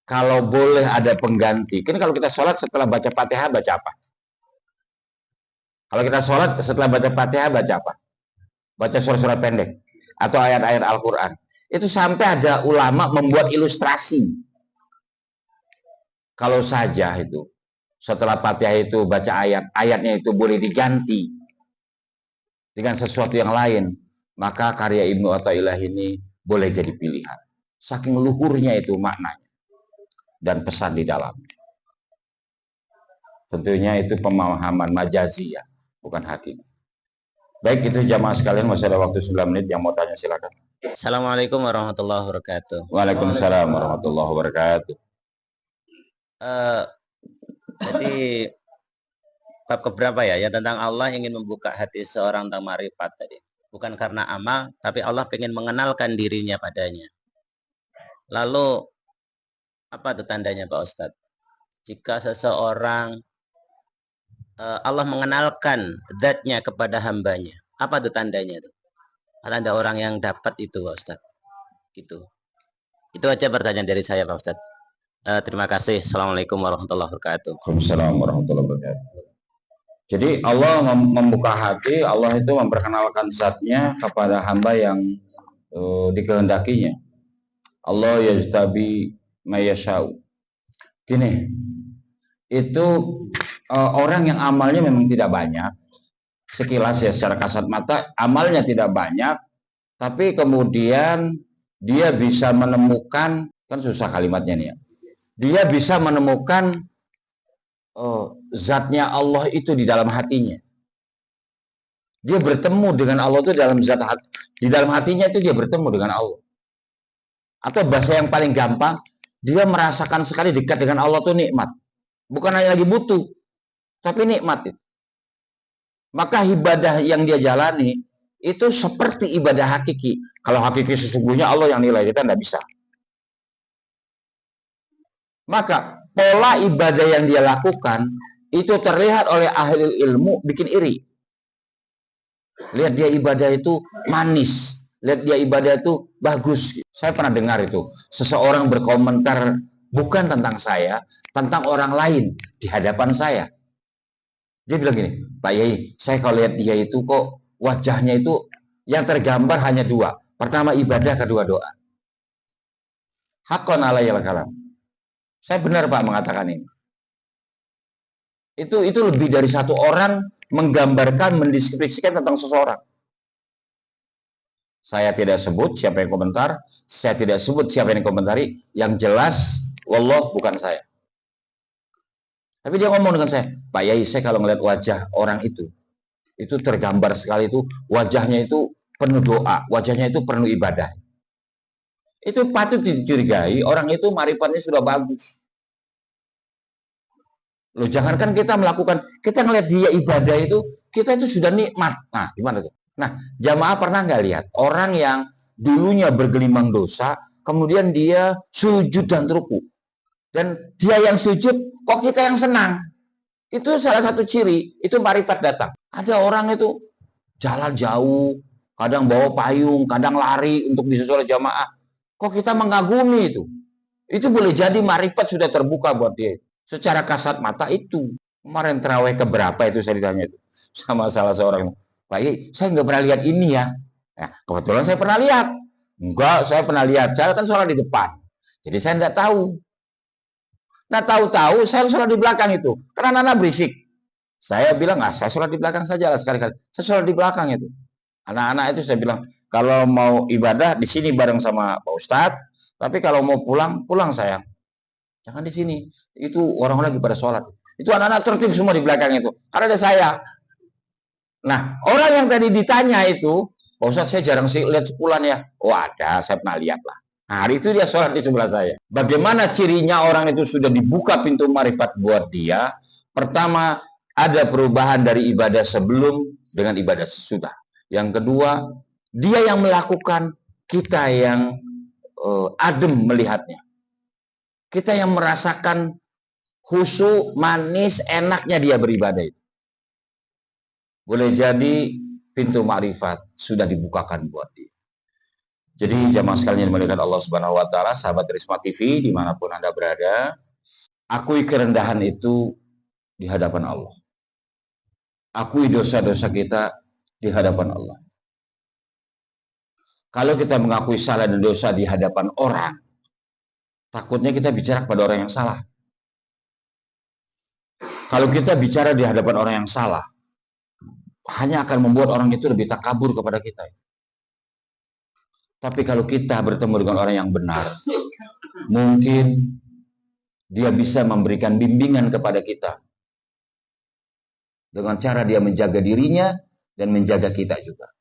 kalau boleh ada pengganti, kan kalau kita sholat setelah baca Fatihah baca apa? Kalau kita sholat setelah baca Fatihah baca apa? Baca surat-surat pendek atau ayat-ayat Al-Quran. Itu sampai ada ulama membuat ilustrasi. Kalau saja itu setelah Fatihah itu baca ayatnya itu boleh diganti dengan sesuatu yang lain, maka karya Ibnu Athaillah ini boleh jadi pilihan. Saking luhurnya itu maknanya dan pesan di dalamnya. Tentunya itu pemahaman majazi ya, bukan hakiki. Baik, itu jamaah sekalian, masih ada waktu 9 menit, yang mau tanya silakan. Assalamualaikum warahmatullahi wabarakatuh. Waalaikumsalam warahmatullahi wabarakatuh. Jadi bab keberapa ya? Ya tentang Allah ingin membuka hati seorang tentang marifat tadi. Bukan karena amal, tapi Allah ingin mengenalkan dirinya padanya. Lalu apa itu tandanya Pak Ustadz? Jika seseorang Allah mengenalkan zatnya kepada hambanya, apa itu tandanya itu? Tanda orang yang dapat itu Pak Ustadz. Gitu. Itu aja pertanyaan dari saya Pak Ustadz. Terima kasih. Assalamualaikum warahmatullahi wabarakatuh. Waalaikumsalam warahmatullahi wabarakatuh. Jadi Allah membuka hati, Allah itu memperkenalkan zatnya kepada hamba yang dikehendakinya. Allah yajtabi mayashau. Gini, itu orang yang amalnya memang tidak banyak, sekilas ya secara kasat mata amalnya tidak banyak, tapi kemudian dia bisa menemukan, kan susah kalimatnya nih ya, dia bisa menemukan zatnya Allah itu di dalam hatinya. Dia bertemu dengan Allah itu dalam zat hati, di dalam hatinya itu dia bertemu dengan Allah. Atau bahasa yang paling gampang, dia merasakan sekali dekat dengan Allah itu nikmat. Bukan hanya lagi butuh, tapi nikmat itu. Maka ibadah yang dia jalani itu seperti ibadah hakiki. Kalau hakiki sesungguhnya Allah yang nilai, kita tidak bisa. Maka pola ibadah yang dia lakukan itu terlihat oleh ahli ilmu bikin iri. Lihat dia ibadah itu manis, lihat dia ibadah itu bagus. Saya pernah dengar itu, seseorang berkomentar bukan tentang saya, tentang orang lain di hadapan saya. Dia bilang gini, Pak Yai, saya kalau lihat dia itu kok wajahnya itu yang tergambar hanya dua. Pertama ibadah, kedua doa. Hakon alayil kalam. Saya benar Pak mengatakan ini. Itu lebih dari satu orang menggambarkan, mendeskripsikan tentang seseorang. Saya tidak sebut siapa yang komentar, saya tidak sebut siapa yang komentari, yang jelas wallah bukan saya. Tapi dia ngomong dengan saya, Pak Yai, saya kalau ngeliat wajah orang itu tergambar sekali itu, wajahnya itu penuh doa, wajahnya itu penuh ibadah. Itu patut dicurigai, orang itu marifatnya sudah bagus. Loh, jangankan kita melakukan, kita ngelihat dia ibadah itu, kita itu sudah nikmat. Nah, gimana tuh? Nah, jamaah pernah nggak lihat orang yang dulunya bergelimang dosa, kemudian dia sujud dan ruku, dan dia yang sujud, kok kita yang senang? Itu salah satu ciri, itu marifat datang. Ada orang itu jalan jauh, kadang bawa payung, kadang lari untuk bisa sholat jamaah. Kok kita mengagumi itu? Itu boleh jadi marifat sudah terbuka buat dia. Secara kasat mata itu. Kemarin terawih keberapa itu saya ditanya itu sama salah seorang. Pak Yai, saya nggak pernah lihat ini ya. Nah, kebetulan saya pernah lihat. Enggak, saya pernah lihat. Saya kan sholat di depan. Jadi saya nggak tahu. Nah, tahu-tahu saya sholat di belakang itu. Karena anak berisik. Saya bilang, saya sholat di belakang saja lah sekali-kali. Saya sholat di belakang itu. Anak-anak itu saya bilang, kalau mau ibadah di sini bareng sama Pak Ustadz. Tapi kalau mau pulang, pulang sayang. Jangan di sini. Itu orang lagi pada sholat. Itu anak-anak tertib semua di belakang itu. Karena ada saya. Nah, orang yang tadi ditanya itu, Pak Ustadz saya jarang sih lihat sepulan ya. Oh ada, saya pernah lihat lah. Nah, hari itu dia sholat di sebelah saya. Bagaimana cirinya orang itu sudah dibuka pintu marifat buat dia? Pertama, ada perubahan dari ibadah sebelum dengan ibadah sesudah. Yang kedua, dia yang melakukan, kita yang adem melihatnya. Kita yang merasakan khusyuk, manis, enaknya dia beribadah itu. Boleh jadi pintu makrifat sudah dibukakan buat dia. Jadi jamaah sekalian dimuliakan Allah Subhanahu wa taala, sahabat Risma TV dimanapun Anda berada, akui kerendahan itu di hadapan Allah. Akui dosa-dosa kita di hadapan Allah. Kalau kita mengakui salah dan dosa di hadapan orang, takutnya kita bicara kepada orang yang salah. Kalau kita bicara di hadapan orang yang salah, hanya akan membuat orang itu lebih takabur kepada kita. Tapi kalau kita bertemu dengan orang yang benar, mungkin dia bisa memberikan bimbingan kepada kita. Dengan cara dia menjaga dirinya dan menjaga kita juga.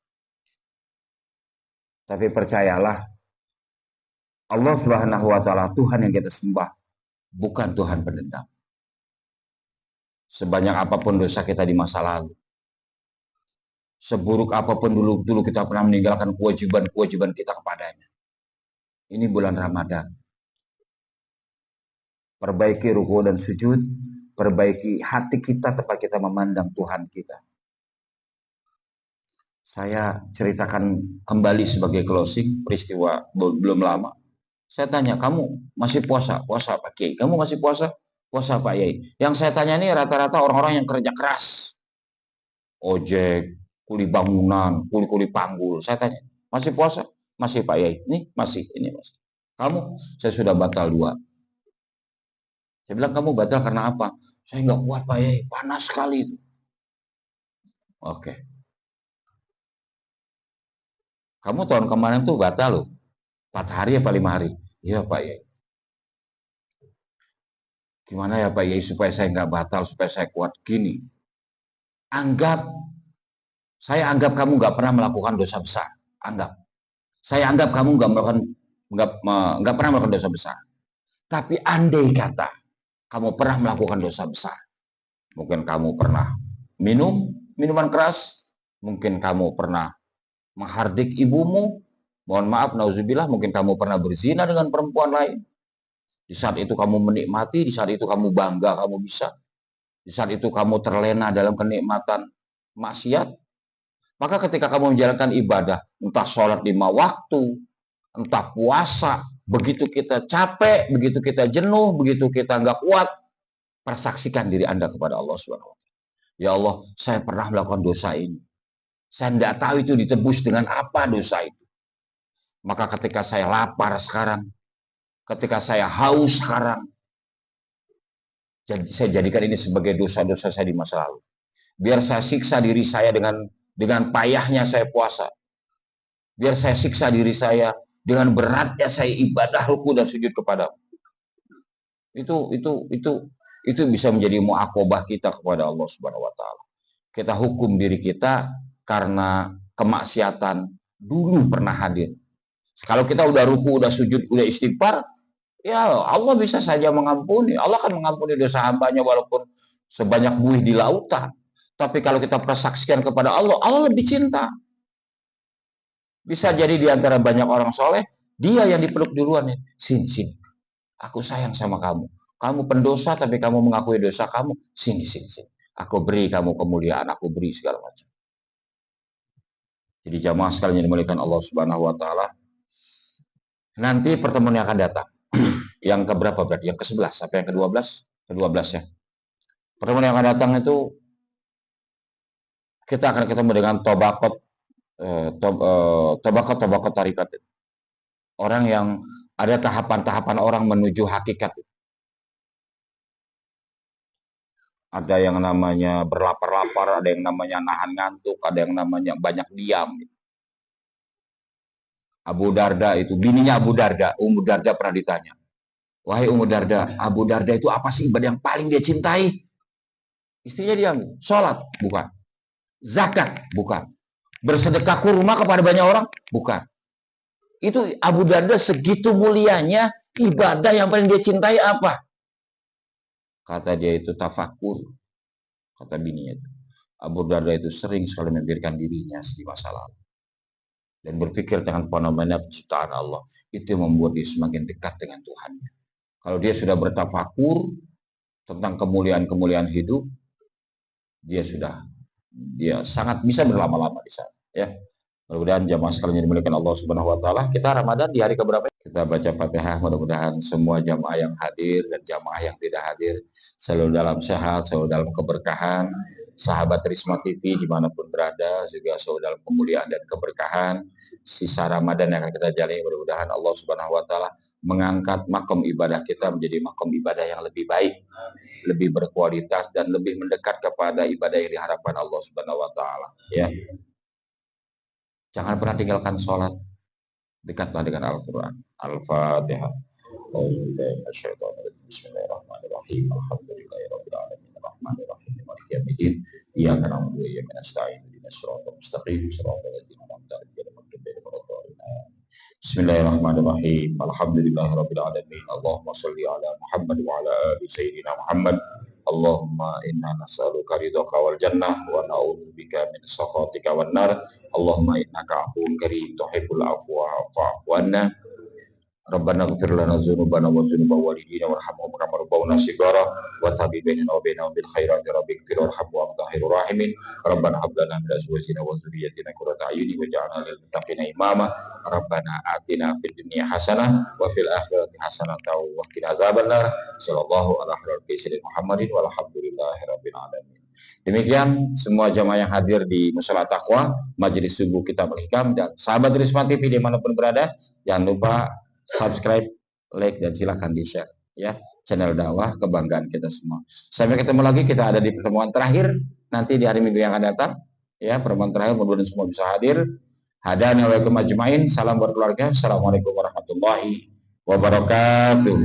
Tapi percayalah, Allah Subhanahu wa taala Tuhan yang kita sembah, bukan Tuhan pendendam. Sebanyak apapun dosa kita di masa lalu, seburuk apapun dulu kita pernah meninggalkan kewajiban-kewajiban kita kepadanya. Ini bulan Ramadan. Perbaiki ruku dan sujud, perbaiki hati kita tempat kita memandang Tuhan kita. Saya ceritakan kembali sebagai closing peristiwa belum lama. Saya tanya, kamu masih puasa? Puasa Pak Kiai. Kamu masih puasa? Puasa Pak Yai. Yang saya tanya ini rata-rata orang-orang yang kerja keras. Ojek, kuli bangunan, kuli panggul. Saya tanya, masih puasa? Masih Pak Yai. Ini masih, ini masih. Kamu? Saya sudah batal 2. Saya bilang, kamu batal karena apa? Saya nggak kuat Pak Yai, panas sekali. Oke. Kamu tahun kemarin tuh batal loh. 4 hari apa 5 hari? Iya Pak Yai. Gimana ya Pak Yai supaya saya nggak batal, supaya saya kuat? Gini, saya anggap kamu nggak pernah melakukan dosa besar. Saya anggap kamu nggak pernah melakukan dosa besar. Tapi andai kata kamu pernah melakukan dosa besar, mungkin kamu pernah minum minuman keras, mungkin kamu pernah menghardik ibumu, mohon maaf, nauzubillah, mungkin kamu pernah berzina dengan perempuan lain. Di saat itu kamu menikmati, di saat itu kamu bangga kamu bisa. Di saat itu kamu terlena dalam kenikmatan maksiat. Maka ketika kamu menjalankan ibadah, entah sholat 5 waktu, entah puasa, begitu kita capek, begitu kita jenuh, begitu kita nggak kuat, persaksikan diri Anda kepada Allah Subhanahu wa taala. Ya Allah, saya pernah melakukan dosa ini. Saya tidak tahu itu ditebus dengan apa dosa itu. Maka ketika saya lapar sekarang, ketika saya haus sekarang, saya jadikan ini sebagai dosa-dosa saya di masa lalu. Biar saya siksa diri saya dengan payahnya saya puasa. Biar saya siksa diri saya dengan beratnya saya ibadah ruku dan sujud kepadamu. Itu bisa menjadi muaqabah kita kepada Allah Subhanahu wa taala. Kita hukum diri kita karena kemaksiatan dulu pernah hadir. Kalau kita udah ruku, udah sujud, udah istighfar, ya Allah bisa saja mengampuni. Allah kan mengampuni dosa hambanya walaupun sebanyak buih di lautan. Tapi kalau kita persaksikan kepada Allah, Allah lebih cinta. Bisa jadi di antara banyak orang soleh, dia yang dipeluk duluan nih. Sini, sini. Aku sayang sama kamu. Kamu pendosa tapi kamu mengakui dosa kamu. Sini, sini, sini. Aku beri kamu kemuliaan, aku beri segala macam. Jadi jamaah sekalian yang dimuliakan Allah Subhanahu wa taala. Nanti pertemuan yang akan datang. Yang keberapa berarti? Yang ke-11 sampai yang ke-12? Ke-12 ya. Pertemuan yang akan datang itu kita akan ketemu dengan tobakot tarikat. Orang yang ada tahapan-tahapan orang menuju hakikat. Ada yang namanya berlapar-lapar, ada yang namanya nahan ngantuk, ada yang namanya banyak diam. Abu Darda itu, bininya Abu Darda, Ummu Darda pernah ditanya, wahai Ummu Darda, Abu Darda itu apa sih ibadah yang paling dia cintai? Istrinya diam, sholat, bukan. Zakat, bukan. Bersedekah kurma kepada banyak orang, bukan. Itu Abu Darda segitu mulianya, ibadah yang paling dia cintai apa? Kata dia itu tafakur. Kata bininya itu. Abu Darda itu sering sekali memikirkan dirinya di masa lalu. Dan berpikir dengan fenomena penciptaan Allah. Itu yang membuat dia semakin dekat dengan Tuhannya. Kalau dia sudah bertafakur tentang kemuliaan-kemuliaan hidup, dia sangat bisa berlama-lama di sana. Ya. Mudah-mudahan jamaah sekalian dimuliakan Allah Subhanahu wa taala. Kita Ramadan di hari keberapa? Kita baca Fatihah, mudah-mudahan semua jamaah yang hadir dan jamaah yang tidak hadir selalu dalam sehat, selalu dalam keberkahan. Sahabat Risma TV dimanapun berada juga selalu dalam kemuliaan dan keberkahan. Sisa Ramadan yang akan kita jalani, mudah-mudahan Allah Subhanahu wa taala mengangkat makom ibadah kita menjadi makom ibadah yang lebih baik, lebih berkualitas dan lebih mendekat kepada ibadah yang diharapkan Allah Subhanahu wa taala, ya. Jangan pernah tinggalkan sholat. Dekatlah dengan Al-Quran. Al-Fatihah. Bismillahirrahmanirrahim. Alhamdulillahirabbil alamin. Arrahmanirrahim. Maliki yaumiddin. Iyyaka na'budu wa iyyaka nasta'in. Ihdinas siratal mustaqim. Siratal ladzina an'amta 'alaihim ghairil maghdubi 'alaihim waladdallin. Bismillahirrahmanirrahim. Alhamdulillahirabbil alamin. Allahumma shalli ala Muhammad wa ala ali sayyidina Muhammad. Allahumma inna nas'aluka ridhaka wal jannah wa na'udzubika min sakhatika wan nar. Allahumma innaka afuwwun karim tuhibbul afwa fa'fu anna. Rabbana ighfir lana dzunubana wa dzunuba walidina warhamhum kama rabbawna shighara wa tabi bainana wa bainahum bil khairati rabbighfir warham wa anta khairur rahimin. Rabbana hab lana min azwajina wa dzurriyyatina qurrata a'yunin waj'alna lil muttaqina imama. Rabbana atina fid dunya hasanah wa fil akhirati hasanah wa qina adzabannar. Sallallahu ala sayyidina Muhammadin walhamdulillahi rabbil alamin. Demikian semua jamaah yang hadir di Mushola Taqwa, Majelis Subuh Kitab Al-Hikam, dan sahabat Risma TV dimanapun berada, jangan lupa subscribe, like, dan silahkan di-share ya, channel dakwah kebanggaan kita semua. Sampai ketemu lagi, kita ada di pertemuan terakhir nanti di hari Minggu yang akan datang ya, pertemuan terakhir, mudah-mudahan semua bisa hadir. Hadani wa alaikum ajmain. Salam buat keluarga. Assalamualaikum warahmatullahi wabarakatuh.